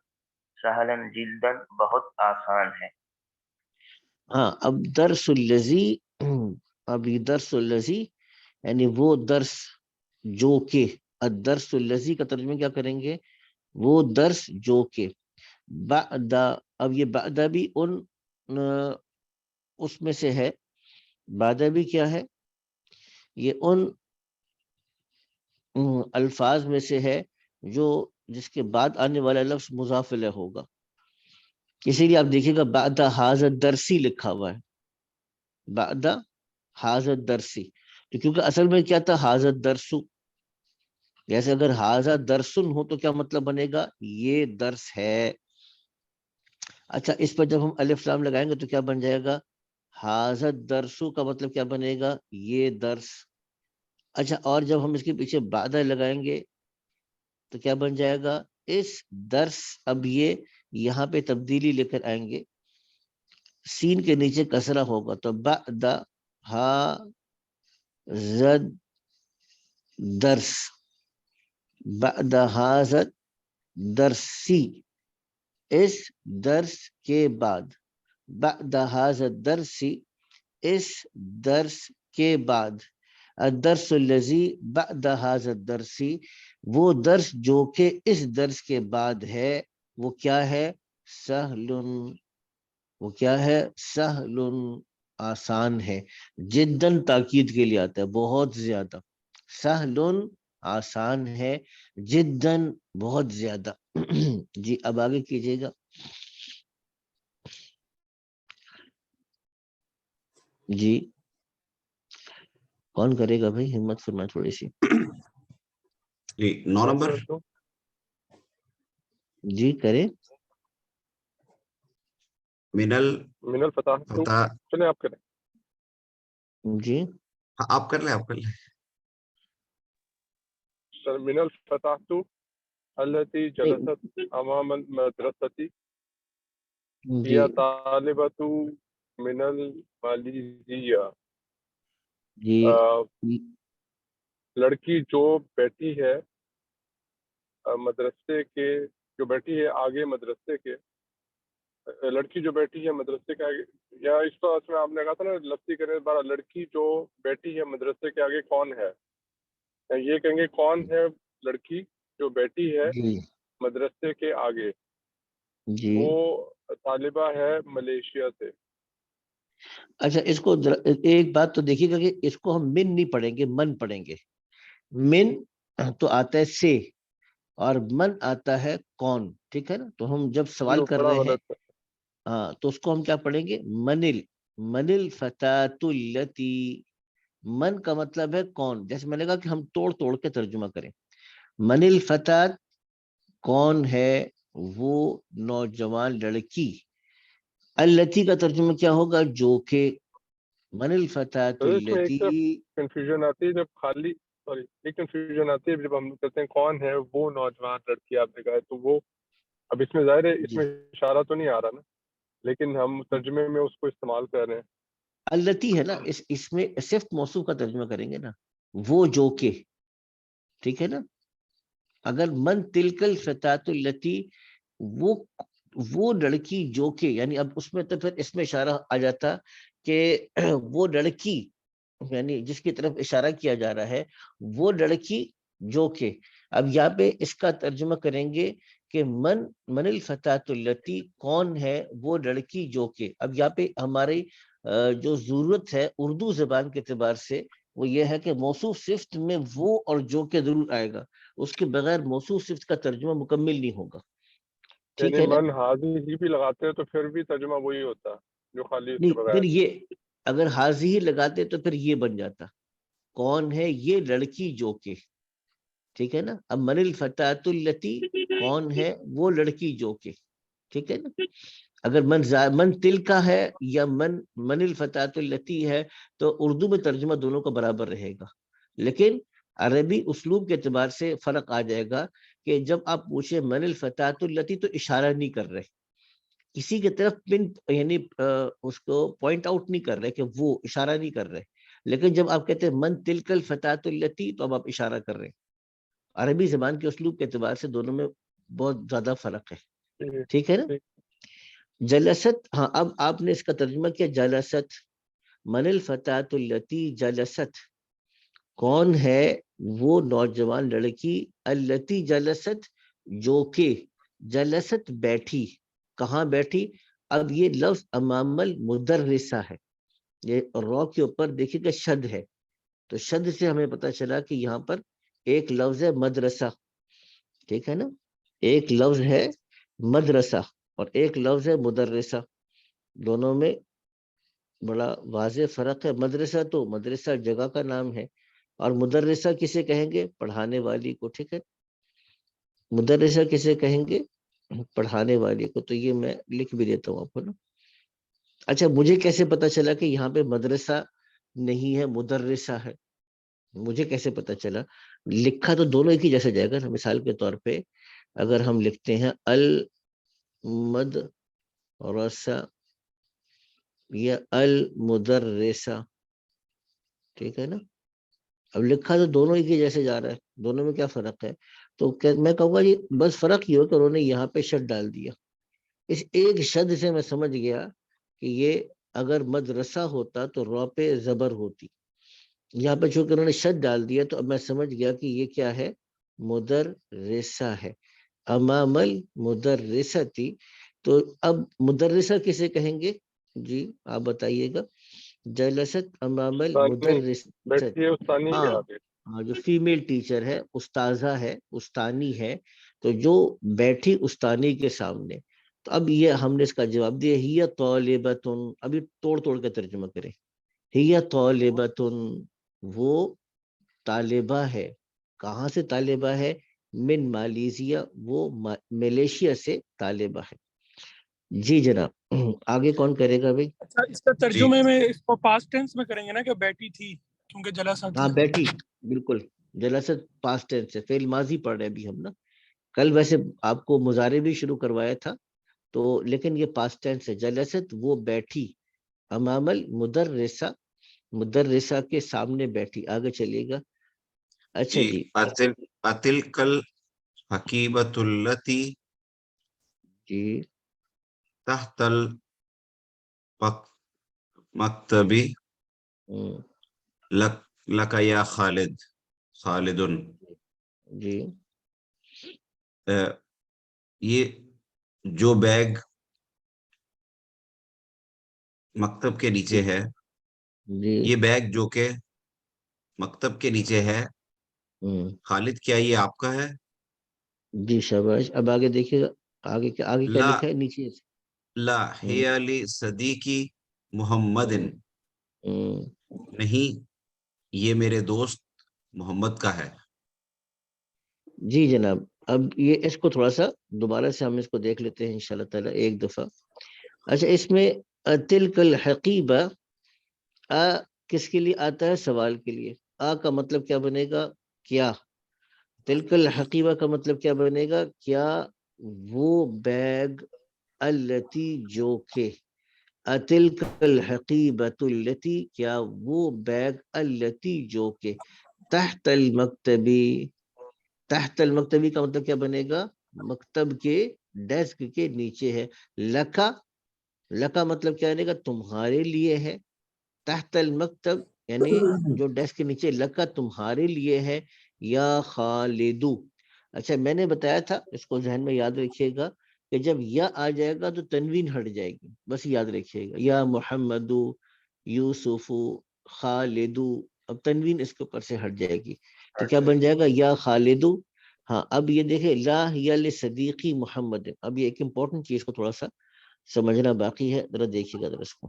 سہلاً جدا، بہت آسان ہے۔ ہاں، اب درس الذی، اب یہ درس الذی یعنی وہ درس جو کہ، الدرس الذی کا ترجمہ کیا کریں گے؟ وہ درس جو کہ، بعد، اب یہ بعد بھی ان اس میں سے ہے، بعد بھی کیا ہے؟ یہ ان الفاظ میں سے ہے جو جس کے بعد آنے والا لفظ مضاف الیہ ہوگا، اسی لیے آپ دیکھیے گا بعد ھذا الدرسی لکھا ہوا ہے، بعد ھذا الدرسی، تو کیونکہ اصل میں کیا تھا؟ ھذا الدرس، جیسے اگر ھذا درسن ہو تو کیا مطلب بنے گا؟ یہ درس ہے۔ اچھا اس پر جب ہم الف لام لگائیں گے تو کیا بن جائے گا؟ ھذا الدرس کا مطلب کیا بنے گا؟ یہ درس۔ اچھا اور جب ہم اس کے پیچھے بعد لگائیں گے تو کیا بن جائے گا؟ اس درس، اب یہ یہاں پہ تبدیلی لے کر آئیں گے، سین کے نیچے کسرہ ہوگا تو بعد ہا زد درس، بعد ہاذا درسی، اس درس کے بعد، بعد ہاذا درسی، اس درس کے بعد، الدرس الذی بعد ھذا الدرسی، وہ درس جو کہ اس درس کے بعد ہے، وہ کیا ہے؟ سہل، وہ کیا ہے؟ سہل، آسان ہے، جداً تاکید کے لیے آتا ہے، بہت زیادہ، سہل آسان ہے، جداً بہت زیادہ۔ جی اب آگے کیجئے گا۔ جی کون کرے گا بھائی؟ ہمت فرمائے تھوڑی سی۔ جی 9 نمبر، جی کرے۔ من الفتح تو، فتح، چلیں آپ کریں۔ جی آپ کر لیں، آپ کر لیں۔ من الفتح تو التي جلست امام المدرسة، جی هي طالبة من الماليزية، جی لڑکی جو بیٹھی ہے مدرسے کے، جو بیٹھی ہے آگے مدرسے کے، لڑکی جو بیٹھی ہے مدرسے کے آگے، یا اس کو اس میں آپ نے کہا تھا نا لفظی کرنے بارہ، لڑکی جو بیٹھی ہے مدرسے کے آگے کون ہے؟ یہ کہیں گے کون ہے لڑکی جو بیٹھی ہے جی مدرسے کے آگے؟ جی وہ طالبہ ہے ملیشیا سے۔ اچھا اس کو ایک بات تو دیکھیے گا کہ اس کو ہم من نہیں پڑھیں گے، من پڑھیں گے۔ من تو آتا ہے سے اور من آتا ہے کون، ٹھیک ہے نا، تو ہم جب سوال کر بڑا رہے ہیں غلط ہے۔ ہاں تو اس کو ہم کیا پڑھیں گے؟ من الفتاة التی، من کا مطلب ہے کون، جیسے میں نے کہا کہ ہم توڑ توڑ کے ترجمہ کریں، من الفتاة کون ہے؟ وہ نوجوان لڑکی، التی کا ترجمہ کیا ہوگا؟ جو کہ، من الفتاة تو اس میں ایک التی، کنفیوژن آتی ہے جب خالی، سوری، ایک کنفیوژن آتی ہے جب ہم کہتے ہیں کون ہے وہ نوجوان لڑکی، آپ نے کہا، تو وہ اب اس میں ظاہر ہے اس جی میں اشارہ تو نہیں آ رہا نا، لیکن ہم ترجمے میں اس کو استعمال کر رہے ہیں۔ التی ہے نا، اس میں صرف موصوف کا ترجمہ کریں گے نا، وہ جو کہ، ٹھیک ہے نا، اگر من تلک الفتاة التی، وہ لڑکی جو کہ، یعنی اب اس میں تو پھر اس میں اشارہ آ جاتا کہ وہ لڑکی، یعنی جس کی طرف اشارہ کیا جا رہا ہے وہ لڑکی جو کہ، اب یہاں پہ اس کا ترجمہ کریں گے کہ من الفتاة التی، کون ہے وہ لڑکی جو کہ، اب یہاں پہ ہماری جو ضرورت ہے اردو زبان کے اعتبار سے وہ یہ ہے کہ موصوف صفت میں وہ اور جو کے ضرور آئے گا، اس کے بغیر موصوف صفت کا ترجمہ مکمل نہیں ہوگا. ٹھیک یعنی ہے نا؟ من حاضی ہی بھی لگاتے ہیں تو پھر بھی ترجمہ وہی ہوتا جو خالی اس کے نہیں، بغیر. پھر یہ اگر حاضی ہی لگاتے تو پھر یہ بن جاتا کون ہے یہ لڑکی جو کہ. ٹھیک ہے نا؟ اب من الفتاۃ التی کون ہے وہ لڑکی جو کہ. ٹھیک ہے نا؟ اگر من تل کا ہے یا من الفتاۃ التی ہے تو اردو میں ترجمہ دونوں کا برابر رہے گا، لیکن عربی اسلوب کے اعتبار سے فرق آ جائے گا کہ جب آپ پوچھیں من الفتاۃ التی تو اشارہ نہیں کر رہے، کسی کی طرف پن یعنی اس کو پوائنٹ آؤٹ نہیں کر رہے کہ وہ اشارہ نہیں کر رہے. لیکن جب آپ کہتے ہیں من تلک الفتاۃ التی تو اب آپ اشارہ کر رہے ہیں. عربی زبان کے اسلوب کے اعتبار سے دونوں میں بہت زیادہ فرق ہے. ٹھیک ہے نا؟ جلست، ہاں اب آپ نے اس کا ترجمہ کیا جلست. من الفتاۃ التی جلست، کون ہے وہ نوجوان لڑکی، التی جلست جو کہ، جلست بیٹھی، کہاں بیٹھی. اب یہ لفظ امام المدرسہ ہے، یہ رو کے اوپر دیکھیے کہ شد ہے، تو شد سے ہمیں پتہ چلا کہ یہاں پر ایک لفظ ہے مدرسہ. ٹھیک ہے نا؟ ایک لفظ ہے مدرسہ اور ایک لفظ ہے مدرسہ، دونوں میں بڑا واضح فرق ہے. مدرسہ تو مدرسہ جگہ کا نام ہے، اور مدرسہ کسے کہیں گے؟ پڑھانے والی کو. ٹھیک ہے؟ مدرسہ کسے کہیں گے؟ پڑھانے والی کو. تو یہ میں لکھ بھی دیتا ہوں آپ کو نا. اچھا، مجھے کیسے پتا چلا کہ یہاں پہ مدرسہ نہیں ہے مدرسہ ہے؟ مجھے کیسے پتا چلا؟ لکھا تو دونوں ایک ہی جیسے جائے گا نا. مثال کے طور پہ اگر ہم لکھتے ہیں المدرسہ یا المدرسہ، ٹھیک ہے نا؟ اب لکھا تو دونوں ایک ہی جیسے جا رہا ہے، دونوں میں کیا فرق ہے؟ تو میں کہوں گا یہ بس فرق یہ ہو کہ انہوں نے یہاں پہ شد ڈال دیا. اس ایک شد سے میں سمجھ گیا کہ یہ اگر مدرسہ ہوتا تو رو پہ زبر ہوتی. یہاں پہ چونکہ انہوں نے شد ڈال دیا تو اب میں سمجھ گیا کہ یہ کیا ہے؟ مدرسہ ہے. امام المدرستی. تو اب مدرسہ کسے کہیں گے؟ جی آپ بتائیے گا. جلست امام المدرسہ. بیٹھی ہے استانی کے ہاں آگے. ہاں، جو فیمیل ٹیچر ہے، استاذہ ہے، استانی ہے، تو جو بیٹھی استانی کے سامنے. تو اب یہ ہم نے اس کا جواب دیا ہی طالبۃن. ابھی توڑ توڑ کے ترجمہ کریں. ہی طالبۃن، وہ طالبہ ہے. کہاں سے طالبہ ہے؟ من مالیزیا، وہ ملیشیا سے طالبہ ہے. جی جناب، آگے کون کرے گا بھائی؟ اچھا، اس کا ترجمے میں اس کو پاسٹ ٹینس میں کریں گے نا کہ بیٹھی تھی، کیونکہ جلسہ ہاں بیٹھی، بالکل. جلست پاسٹ ٹینس ہے، فعل ماضی پڑھ رہے ابھی ہم نا. کل ویسے آپ کو مضارع بھی شروع کروایا تھا تو، لیکن یہ پاسٹ ٹینس ہے. جلست وہ بیٹھی، امام المدرسہ، مدرسہ کے سامنے بیٹھی. آگے چلیے گا. اچھا جی، اتلکل حکیبۃ التی جی تحت المکتبی لک یا خالد خالدن. جی یہ جو بیگ مکتب کے نیچے ہے، جی یہ بیگ جو کہ مکتب کے نیچے ہے، خالد کیا یہ آپ کا ہے؟ جی شاباش. اب آگے دیکھیے گا، آگے کیا لا لکھا ہے نیچے سے؟ لا ہی علی صدیقی محمد، نہیں یہ میرے دوست محمد کا ہے. جی جناب. اب یہ اس کو تھوڑا سا دوبارہ سے ہم اس کو دیکھ لیتے ہیں انشاءاللہ تعالی ایک دفعہ. اچھا، اس میں تلک الحقیبہ کس کے لیے آتا ہے؟ سوال کے لیے. کا مطلب کیا بنے گا؟ کیا. تلک الحقیبہ کا مطلب کیا بنے گا؟ کیا وہ بیگ، التی جو کہ، تلک الحقیبۃ التی کیا وہ بیگ، التی جو کہ، تحت المکتبی. تحت المکتبی کا مطلب کیا بنے گا؟ مکتب کے ڈیسک کے نیچے ہے. لکا، لکا مطلب کیا بنے گا؟ تمہارے لیے ہے. تحت المکتب یعنی جو ڈیسک کے نیچے، لکا تمہارے لیے ہے. یا خالدو. اچھا، میں نے بتایا تھا، اس کو ذہن میں یاد رکھیے گا کہ جب یا آ جائے گا تو تنوین ہٹ جائے گی، بس یاد رکھیے گا. یا محمدو، یوسف خالد، اب تنوین اس کے اوپر سے ہٹ جائے گی تو کیا بن جائے گا یا خالد. ہاں اب یہ دیکھیں لا ہی لصدیقی محمد، اب یہ ایک امپورٹنٹ چیز کو تھوڑا سا سمجھنا باقی ہے، ذرا دیکھیے گا ذرا اس کو.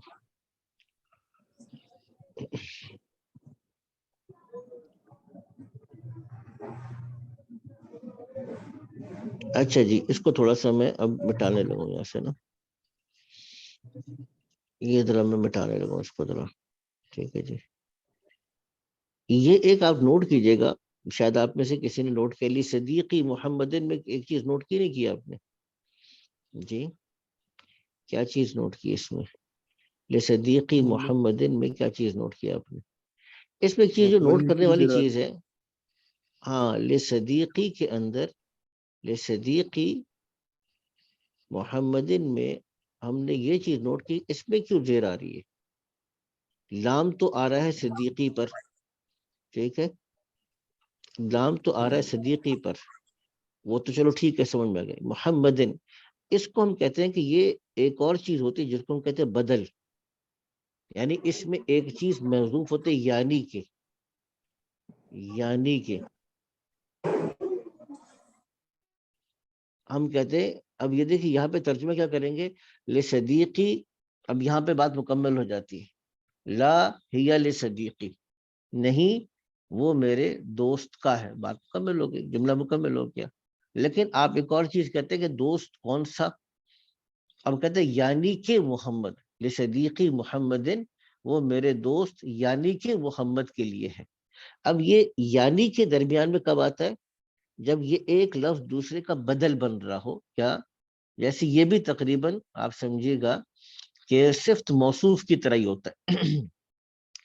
اچھا جی اس کو تھوڑا سا میں اب مٹانے لگوں یہاں سے نا، یہ ذرا میں مٹانے لگوں اس کو ذرا. ٹھیک ہے جی، یہ ایک آپ نوٹ کیجئے گا، شاید آپ میں سے کسی نے نوٹ کر لی، صدیقی محمدن میں ایک چیز نوٹ کی نہیں کی آپ نے جی، کیا چیز نوٹ کی اس میں؟ لصدیقی محمدن میں کیا چیز نوٹ کی آپ نے؟ اس میں ایک چیز جو نوٹ کرنے والی چیز ہے، ہاں لصدیقی کے اندر، لصدیقی محمدن میں ہم نے یہ چیز نوٹ کی، اس میں کیوں زیر آ رہی ہے؟ لام تو آ رہا ہے صدیقی پر، ٹھیک ہے، لام تو آ رہا ہے صدیقی پر، وہ تو چلو ٹھیک ہے سمجھ میں آ گئی. محمدن اس کو ہم کہتے ہیں کہ یہ ایک اور چیز ہوتی ہے جس کو ہم کہتے ہیں بدل، یعنی اس میں ایک چیز محذوف ہوتے یعنی کہ، یعنی کہ ہم کہتے ہیں. اب یہ دیکھیں یہاں پہ ترجمہ کیا کریں گے، لصدیقی، اب یہاں پہ بات مکمل ہو جاتی ہے، لا ہی لصدیقی، نہیں وہ میرے دوست کا ہے، بات مکمل ہو گئی، جملہ مکمل ہو گیا. لیکن آپ ایک اور چیز کہتے ہیں کہ دوست کون سا، اب کہتے ہیں یعنی کہ محمد، لصدیقی محمدن، وہ میرے دوست یعنی کہ محمد کے لیے ہے. اب یہ یعنی کے درمیان میں کب آتا ہے؟ جب یہ ایک لفظ دوسرے کا بدل بن رہا ہو. کیا؟ جیسے یہ بھی تقریباً آپ سمجھیے گا کہ صفت موصوف کی طرح ہی ہوتا ہے.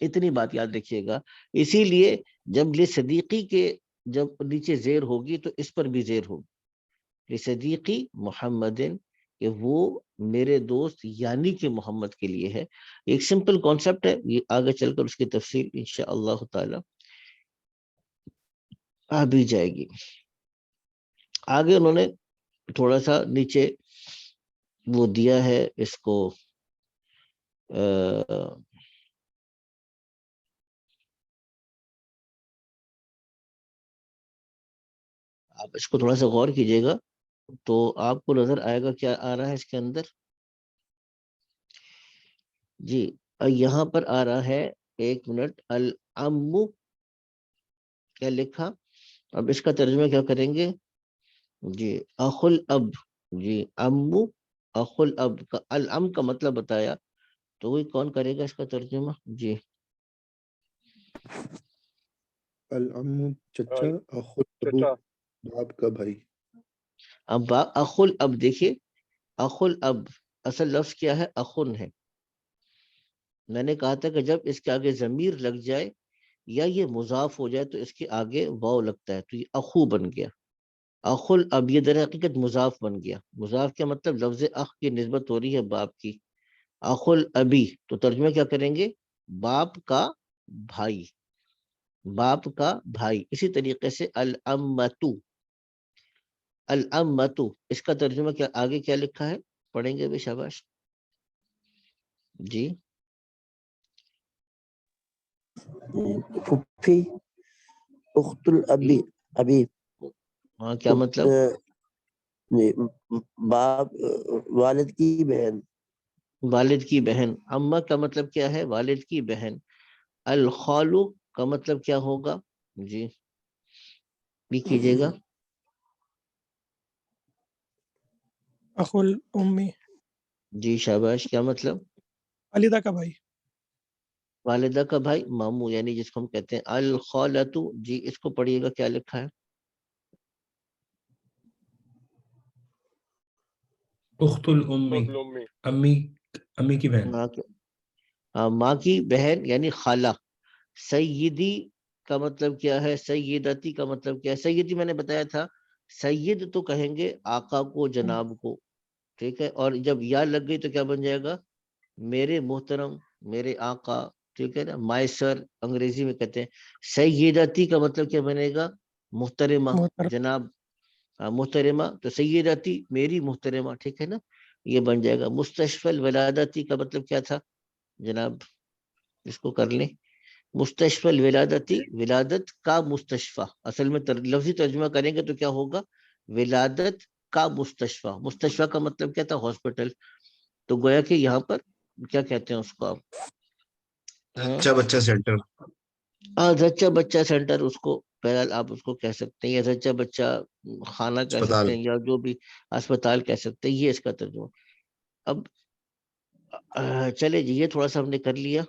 اتنی بات یاد رکھیے گا. اسی لیے جب لصدیقی کے جب نیچے زیر ہوگی تو اس پر بھی زیر ہوگی، لصدیقی محمدن، کہ وہ میرے دوست یعنی کہ محمد کے لیے ہے. ایک سمپل کانسیپٹ ہے، یہ آگے چل کر اس کی تفصیل انشاءاللہ تعالی آ بھی جائے گی. آگے انہوں نے تھوڑا سا نیچے وہ دیا ہے اس کو، آپ اس کو تھوڑا سا غور کیجئے گا تو آپ کو نظر آئے گا کیا آ رہا ہے اس کے اندر جی. یہاں پر آ رہا ہے، ایک منٹ، العم، کیا لکھا؟ اب اس کا ترجمہ کیا کریں گے جی؟ اخ الاب، جی امو اخ الاب کا الام کا مطلب بتایا، تو وہی کون کرے گا اس کا ترجمہ جی؟ العم چچا، اخو ابو چچا، باپ کا بھائی. اب اخ الاب دیکھیے، اخ الاب اصل لفظ کیا ہے؟ اخن ہے. میں نے کہا تھا کہ جب اس کے آگے ضمیر لگ جائے یا یہ مضاف ہو جائے تو اس کے آگے واو لگتا ہے، تو یہ اخو بن گیا. اخ الاب یہ در حقیقت مضاف بن گیا. مضاف کا مطلب لفظ اخ کی نسبت ہو رہی ہے باپ کی. اخ الابی تو ترجمہ کیا کریں گے؟ باپ کا بھائی، باپ کا بھائی. اسی طریقے سے الامتو، الامتو اس کا ترجمہ کیا آگے کیا لکھا ہے؟ پڑھیں گے بھی شاباش جی. پھپھی، اخت الابی، ابی، ہاں کیا مطلب؟ باپ، والد کی بہن. والد کی بہن. اماں کا مطلب کیا ہے؟ والد کی بہن. الخالو کا مطلب کیا ہوگا جی؟ بھی کیجئے گا. اخو امی، جی شاباش، کیا مطلب؟ والدہ کا بھائی. والدہ کا بھائی، ماموں، یعنی جس کو ہم کہتے ہیں الخالتو. جی اس کو پڑھیے گا کیا لکھا ہے؟ اخت الامی، امی، امی، امی کی بہن. ماں کی بہن یعنی خالہ. سیدی کا مطلب کیا ہے؟ سیدتی کا مطلب کیا ہے؟ سیدی میں نے بتایا تھا، سید تو کہیں گے آقا کو، جناب کو، ٹھیک ہے، اور جب یا لگ گئی تو کیا بن جائے گا؟ میرے محترم، میرے آقا، ٹھیک ہے نا، مائی سر انگریزی میں کہتے ہیں. سیدتی کا مطلب کیا بنے گا؟ محترمہ، محترم. جناب، محترمہ، تو سیدتی میری محترمہ، ٹھیک ہے نا، یہ بن جائے گا. مستشفى الولادتی کا مطلب کیا تھا جناب؟ اس کو کر لیں. مستشفى الولادتی ولادت کا مستشفى, اصل میں لفظی ترجمہ کریں گے تو کیا ہوگا؟ ولادت کا مستشفى. مستشفى کا مطلب کیا تھا؟ ہاسپٹل. تو گویا کہ یہاں پر کیا کہتے ہیں اس کو آپ؟ زچہ بچہ سینٹر. زچہ بچہ سینٹر اس کو بہرحال آپ اس کو کہہ سکتے ہیں, یا زچہ بچہ خانہ کہہ اسپتال. سکتے ہیں, یا جو بھی اسپتال کہہ سکتے ہیں. یہ اس کا ترجمہ. اب چلے جی, یہ تھوڑا سا ہم نے کر لیا.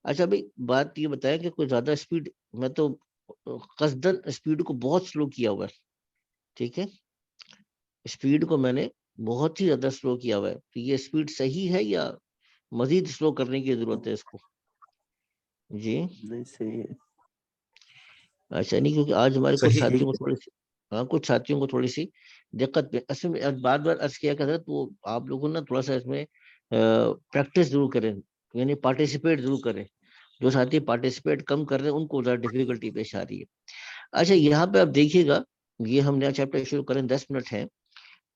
اچھا بھائی بات یہ بتائیں کہ کوئی زیادہ اسپیڈ, میں تو قصدن اسپیڈ کو بہت سلو کیا ہوا ہے, ٹھیک ہے, اسپیڈ کو میں نے بہت ہی زیادہ سلو کیا ہوا ہے. تو یہ اسپیڈ صحیح ہے یا مزید سلو کرنے کی ضرورت ہے اس کو؟ جی نہیں صحیح ہے. اچھا نہیں, کیونکہ آج ہمارے کچھ صحیح. ساتھیوں کو تھوڑی سی, ہاں کچھ ساتھیوں کو تھوڑی سی دقت پہ, اصل میں بار بار عرض کیا کہ حضرت وہ آپ لوگوں نے تھوڑا سا اس میں پریکٹس ضرور کریں, یعنی پارٹیسپیٹ ضرور کریں. جو ساتھی پارٹیسپیٹ کم کر رہے ہیں ان کو زیادہ ڈیفیکلٹی پیش آ رہی ہے. اچھا یہاں پہ آپ دیکھیے گا, یہ ہم نیا چیپٹر شروع کریں, 10 منٹ ہیں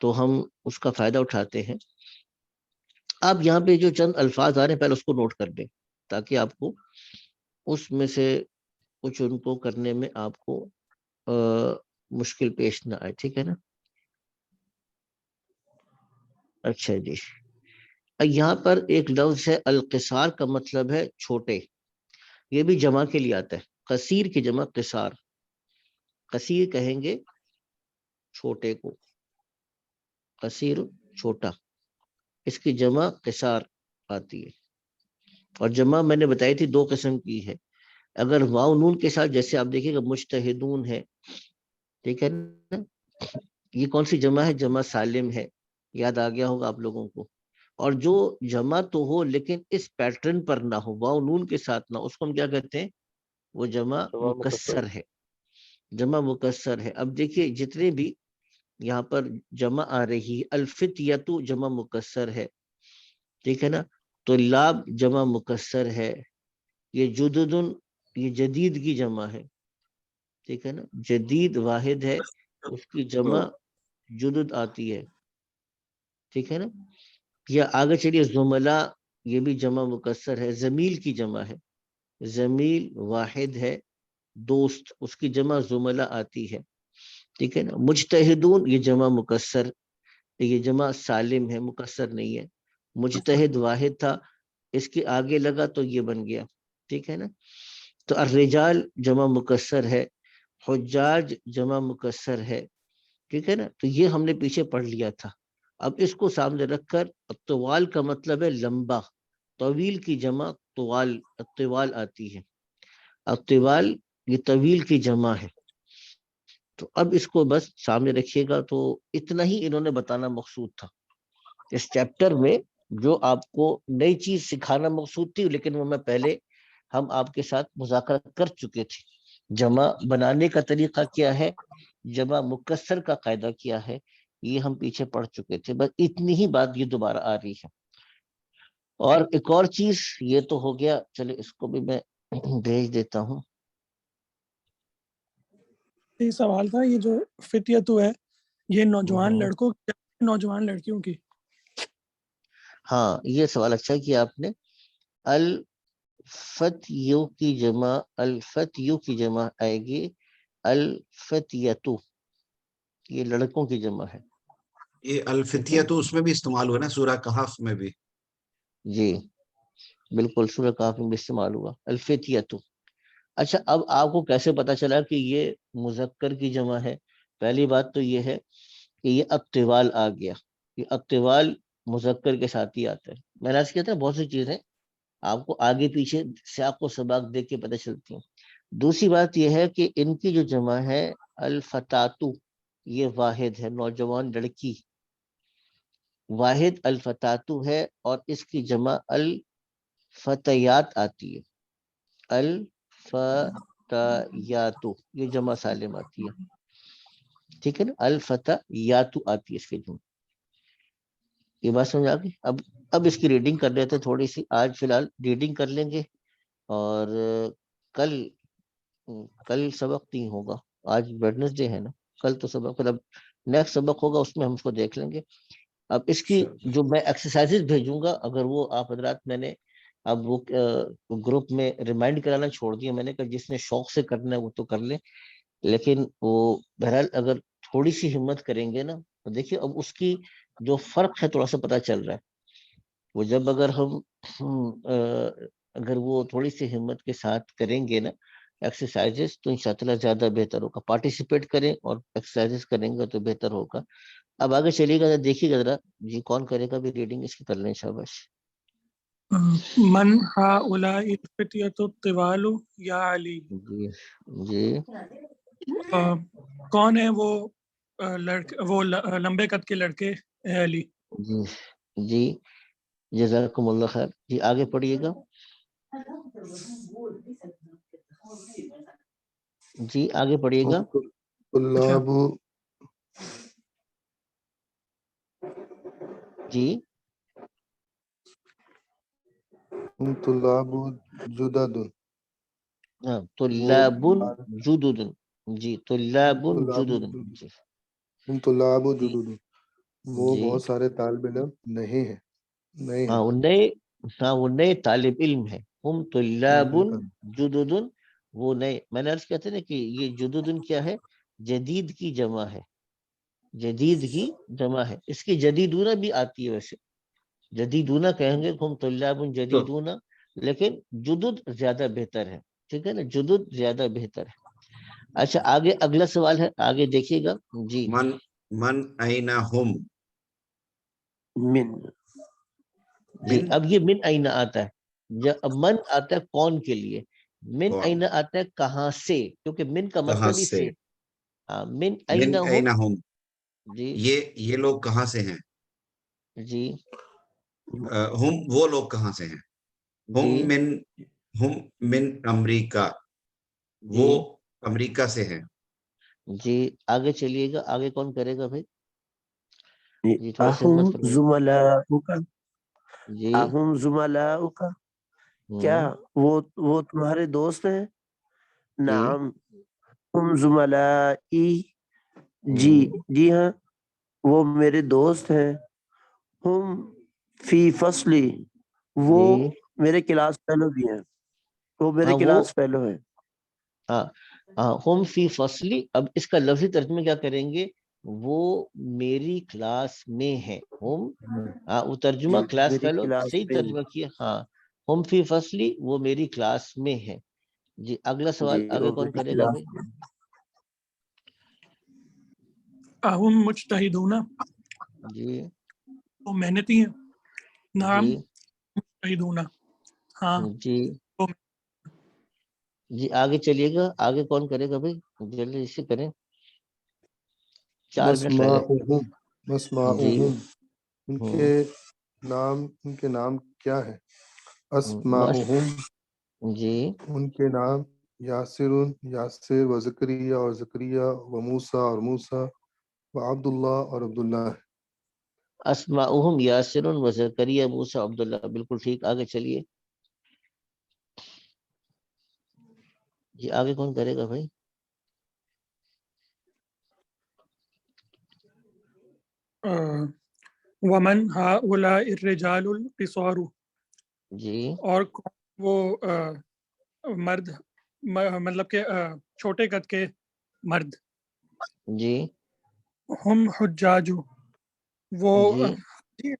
تو ہم اس کا فائدہ اٹھاتے ہیں. آپ یہاں پہ جو چند الفاظ آ رہے ہیں پہلے اس کو نوٹ کر دیں, تاکہ آپ کو اس میں سے کچھ ان کو کرنے میں آپ کو مشکل پیش نہ آئے, ٹھیک ہے نا. اچھا جی, یہاں پر ایک لفظ ہے القصار, کا مطلب ہے چھوٹے. یہ بھی جمع کے لیے آتا ہے. قصیر کی جمع قصار. قصیر کہیں گے چھوٹے کو, قصیر چھوٹا, اس کی جمع قصار آتی ہے. اور جمع میں نے بتائی تھی دو قسم کی ہے. اگر واو نون کے ساتھ, جیسے آپ دیکھیں گا مجتہدون ہے, ٹھیک ہے نا, یہ کون سی جمع ہے؟ جمع سالم ہے, یاد آ گیا ہوگا آپ لوگوں کو. اور جو جمع تو ہو لیکن اس پیٹرن پر نہ ہو, واو نون کے ساتھ نہ, اس کو ہم کیا کہتے ہیں؟ وہ جمع مکسر ہے, جمع مکسر ہے. اب دیکھیے جتنے بھی یہاں پر جمع آ رہی ہے, الفتیتو جمع مکسر ہے, ٹھیک ہے نا. تو لاب جمع مکسر ہے. یہ جددن, یہ جدید کی جمع ہے, ٹھیک ہے نا. جدید واحد ہے, اس کی جمع جدد آتی ہے, ٹھیک ہے نا. یا آگے چلیے زملا, یہ بھی جمع مکسر ہے. زمیل کی جمع ہے, زمیل واحد ہے, دوست, اس کی جمع زملا آتی ہے, ٹھیک ہے نا. مجتہدون یہ جمع مکسر, یہ جمع سالم ہے, مکسر نہیں ہے. مجتہد واحد تھا, اس کے آگے لگا تو یہ بن گیا, ٹھیک ہے نا. تو الرجال جمع مکسر ہے, حجاج جمع مکسر ہے, ٹھیک ہے نا. تو یہ ہم نے پیچھے پڑھ لیا تھا. اب اس کو سامنے رکھ کر, طوال کا مطلب ہے لمبا, طویل کی جمع طوال, طوال آتی ہے. اب طوال یہ طویل کی جمع ہے. تو اب اس کو بس سامنے رکھیے گا. تو اتنا ہی انہوں نے بتانا مقصود تھا اس چیپٹر میں, جو آپ کو نئی چیز سکھانا مقصود تھی, لیکن وہ میں پہلے ہم آپ کے ساتھ مذاکرہ کر چکے تھے. جمع بنانے کا طریقہ کیا ہے, جمع مکسر کا قاعدہ کیا ہے, یہ ہم پیچھے پڑھ چکے تھے. بس اتنی ہی بات یہ دوبارہ آ رہی ہے. اور ایک اور چیز, یہ تو ہو گیا, چلے اس کو بھی میں بھیج دیتا ہوں. یہ سوال تھا, یہ جو فتیتو ہے یہ نوجوان لڑکوں کی, نوجوان لڑکیوں کی؟ ہاں یہ سوال اچھا کیا آپ نے. الفتیو کی جمع, الفتیو کی جمع آئے گی الفتیتو, یہ لڑکوں کی جمع ہے. یہ الفتیہ تو اس میں بھی استعمال ہوا نا, سورہ کہف میں بھی. جی بالکل, سورہ کہف میں بھی استعمال ہوا الفتیتو. اچھا اب آپ کو کیسے پتا چلا کہ یہ مذکر کی جمع ہے؟ پہلی بات تو یہ ہے کہ یہ الطوال آ گیا. یہ الطوال مذکر کے ساتھ ہی آتا ہے. میں نے کیا تھا بہت سی چیزیں آپ کو آگے پیچھے سیاق و سباق دیکھ کے پتہ چلتی ہیں. دوسری بات یہ ہے کہ ان کی جو جمع ہے الفتاتو, یہ واحد ہے, نوجوان لڑکی. واحد الفتاتو ہے, اور اس کی جمع الفتیات آتی ہے. الفتیاتو یہ جمع سالم آتی ہے, ٹھیک ہے نا. الفتیاتو آتی ہے اس کے جمع. یہ بات سمجھ آ گئی. اب اس کی ریڈنگ کر لیتے تھوڑی سی. آج فی الحال ریڈنگ کر لیں گے, اور کل سبق نہیں ہوگا, آج ویڈنسڈے ہے نا, کل تو سبق, اب نیکسٹ سبق ہوگا اس میں ہم اس کو دیکھ لیں گے. اب اس کی جو میں ایکسرسائزز بھیجوں گا, اگر وہ آپ حضرات میں نے اب وہ گروپ میں ریمائنڈ کرانا چھوڑ دیا میں نے کہ جس نے شوق سے کرنا ہے وہ تو کر لے، لیکن وہ بہرحال اگر تھوڑی سی ہمت کریں گے نا تو دیکھیے اب اس کی جو فرق ہے تھوڑا سا پتہ چل رہا ہے. وہ جب اگر ہم اگر وہ تھوڑی سی ہمت کے ساتھ کریں گے نا ایکسرسائزز تو انشاءاللہ زیادہ بہتر ہوگا. پارٹیسپیٹ کریں اور ایکسرسائزز کریں گے تو بہتر ہوگا. اب آگے چلیے گا، دیکھیے گا ذرا جی کون کرے گا بھی ریڈنگ اس کی کر لیں شاباش. من هؤلاء الفتية الطوال یا علی. جی جی کون ہے وہ وہ لمبے قد کے لڑکے اے علی؟ جی جی جزاکم اللہ خیر. جی آگے پڑھیے گا. جی آگے پڑھیے گا. طلاب جی طلاب جدد طلاب جدد. جی طلاب جدد. جی طلاب جدد وہ جی بہت سارے طالب علم نہیں ہیں، نہیں ہیں. وہ نئے طالب علم ہے. ہم طلاب نئے طالب. جدد، وہ نئے. میں نے عرض کہتے نا کہ یہ جدد کیا ہے؟ جدید کی جمع ہے. جدید کی جمع ہے. اس کی جدیدونہ بھی آتی ہے. ویسے جدیدونہ کہیں گے ہم طلاب جدیدونہ، لیکن جدد زیادہ بہتر ہے. ٹھیک ہے نا، جدد زیادہ بہتر ہے. اچھا آگے اگلا سوال ہے، آگے دیکھیے گا. جی من این ہم. من جی من اب یہ من اینا آتا ہے. جب من آتا ہے کون کے لیے، من کون؟ اینا آتا ہے کہاں سے، کیونکہ من کا کہاں مطلب ہی سے؟ سے. من من اینا این ہم. ہم، جی یہ لوگ کہاں سے ہیں؟ جی ہم وہ لوگ کہاں سے ہیں؟ جی ہم من امریکہ، وہ جی امریکہ سے ہیں. جی آگے چلیے گا. آگے کون کرے گا بھائی؟ جی تھوڑا سا اہم ہمت فرمائیے. زملاؤک، جی اہم زملاؤک، کیا وہ تمہارے دوست ہیں؟ جی نعم ہم زملائی، جی جی ہاں وہ میرے دوست ہیں. ہم فی فصلی، وہ جی میرے کلاس فیلو بھی ہیں، وہ میرے ہاں وہ کلاس فیلو ہیں. ہم فی فصلی. اب اس کا لفظی ترجمہ کیا کریں گے؟ وہ میری کلاس میں ہے. ہم وہ ترجمہ کلاس میری فیلو کلاس صحیح میں ترجمہ کیا. ہاں ہم فی فصلی، وہ میری کلاس میں ہے. جی اگلا سوال جی آگے وہ کون میری کرے گا کلاس بھائی؟ میں. اہم مجتہدون، جی وہ محنتی ہیں. نعم جی مجتہدون، ہاں جی وہ جی آگے چلیے گا. آگے کون کرے گا بھائی؟ جلدی سے کریں، 4 منٹ رہ گئے. مسمعہم ان ہوں کے نام کیا ہے؟ بس اسمعہم جی ان کے نام یاسر، یاسر و زکریہ اور زکریہ و موسیٰ اور موسیٰ و عبداللہ اور عبداللہ ہے. اسماؤہم یاسر و زکریہ موسیٰ عبداللہ. بالکل ٹھیک. آگے چلیے. جی آگے کون کرے گا بھائی؟ ومن هؤلاء الرجال القصار، جی اور وہ مرد مطلب کہ چھوٹے قد کے مرد. جی ہم حجاج، وہ جی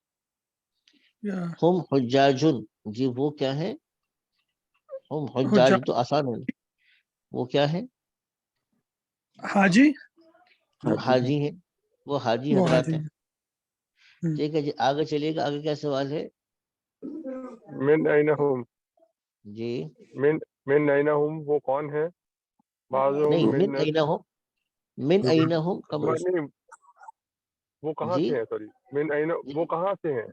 ہم حجاجن. جی وہ کیا ہے؟ ہم حجاج تو آسان ہے. وہ کیا ہے؟ حاجی، وہ حاجی ہیں. حاجی ہیں. وہ حاجی وہ حضرات حاجی ہیں. ہیں. ٹھیک ہے جی آگے چلیے گا. آگے کیا سوال ہے؟ من این ہم، جی من این ہم وہ کون ہے؟ بعضهم نہیں من من اینا ہم، من اینا ہم کم. نہیں، وہ کہاں جی سے ہیں؟ سوری، من این جی وہ کہاں سے ہیں؟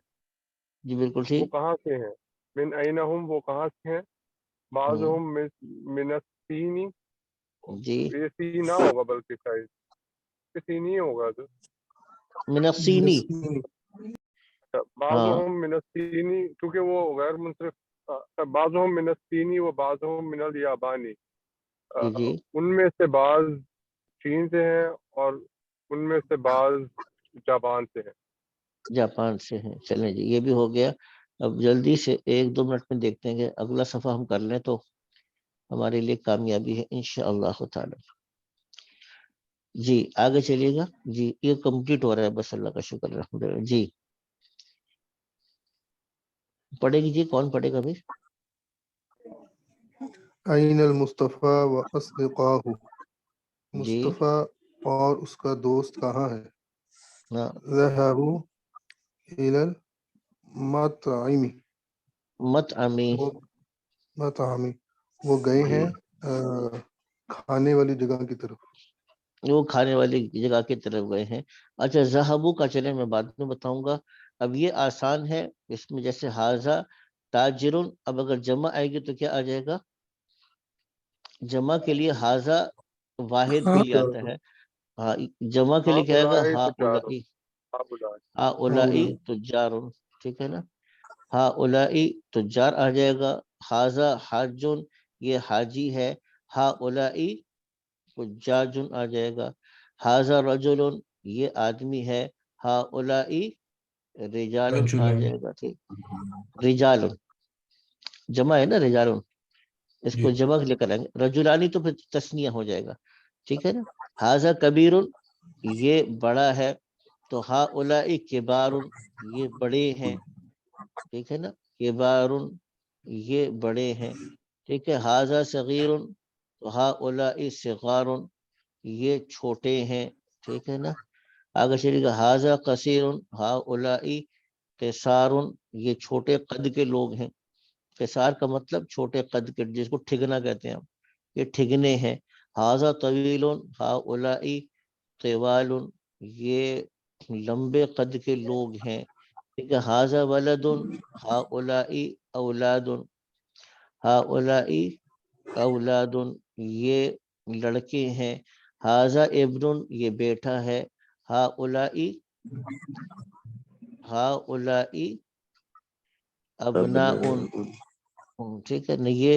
جی بالکل وہ ٹھیک. کہاں سے ہیں؟ من این ہم وہ کہاں سے ہیں؟ بعضهم من السین، جی یہ سین نہ ہوگا بلکہ شاید سین ہی ہوگا. تو من الصینی. ہاں بعضهم من السین کیونکہ وہ غیر منصرف. بعضهم من السین و بعضهم من الیابانی، جی جی ان میں سے بعض چین سے ہیں اور ان میں سے بعض جاپان سے ہیں. جاپان سے ہیں. چلیں جی یہ بھی ہو گیا. اب جلدی سے 1-2 منٹ میں دیکھتے ہیں کہ اگلا صفحہ ہم کر لیں تو ہمارے لیے کامیابی ہے انشاءاللہ تعالی. جی آگے چلیے گا. جی یہ کمپلیٹ ہو رہا ہے بس اللہ کا شکر الحمدللہ. جی پڑھے گی. جی کون پڑھے گا ابھی؟ عین المصطفیٰ و اصدقاہ، جی مصطفیٰ اور اس کا دوست کہاں ہے؟ ہاں ذهبوا إلى المطعم، مطعمی. وہ مطعم وہ گئے جی ہیں کھانے والی جگہ کی طرف. وہ کھانے والی جگہ کی طرف گئے ہیں. اچھا ذہبو کا چلے میں بعد میں بتاؤں گا. اب یہ آسان ہے. اس میں جیسے حاضہ تاجرن، اب اگر جمع آئے گی تو کیا آ جائے گا؟ جمع کے لیے حاضہ واحد کے لیے آتا ہے. ہاں جمع کے لیے کیا آئے گا؟ ہا اولائی. ہا اولائی تجارن، ٹھیک ہے نا. ہا اولائی تجار آ جائے گا. حاضہ حاجن، یہ حاجی ہے. ہا اولائی حجاجن آ جائے گا. حاضہ رجلن، یہ آدمی ہے. ہا اولائی رجالن آ رجلان. جائے گا. ٹھیک رجالن جمع ہے نا رجالن، اس کو جی جمع لے کر آئیں گے. رجلانی تو پھر تسنیہ ہو جائے گا. ٹھیک ہے نا. حاضہ کبیرن، یہ بڑا ہے. تو ہا اولائی کبارن، یہ بڑے ہیں. ٹھیک ہے نا. کبارن یہ بڑے ہیں. ٹھیک ہے. حاضہ صغیرن، تو ہا اولائی صغارن، یہ چھوٹے ہیں. ٹھیک ہے نا. آگے چلیے گا. حاضہ قصیرن، ہا اولائی قصارن، یہ چھوٹے قد کے لوگ ہیں. قصار کا مطلب چھوٹے قد کے، جس کو ٹھگنا کہتے ہیں ہم، یہ ٹھگنے ہیں. حاضہ طویل، ہا اولائی طوال، یہ لمبے قد کے لوگ ہیں. ٹھیک ہے. حاضہ ولد، ہا اولائی اولاد، ہا اولائی اولاد، یہ لڑکے ہیں. حاضہ ابن، یہ بیٹا ہے. ہا اولائی ابناء، ٹھیک ہے نا، یہ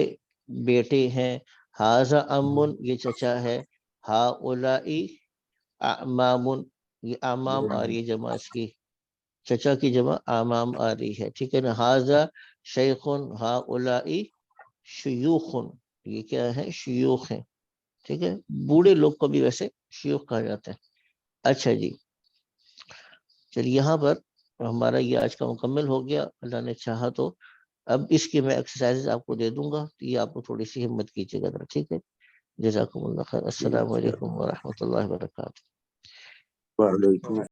بیٹے ہیں. حاضہ امن، یہ چچا ہے. ہا اولائی اعمام، یہ اعمام آ رہی ہے جمع اس کی، چچا کی جمع اعمام آ رہی ہے. ٹھیک ہے نا. حاضہ شیخن، ہا اولائی شیوخن، یہ کیا ہے؟ شیوخ ہیں. ٹھیک ہے. بوڑھے لوگ کو بھی ویسے شیوخ کہا جاتا ہے. اچھا جی چلیے یہاں پر ہمارا یہ آج کا مکمل ہو گیا. اللہ نے چاہا تو اب اس کی میں ایکسرسائز آپ کو دے دوں گا، تو یہ آپ کو تھوڑی سی ہمت کیجیے گا. ٹھیک ہے. جزاکم اللہ خیر. السلام علیکم ورحمۃ اللہ وبرکاتہ. وعلیکم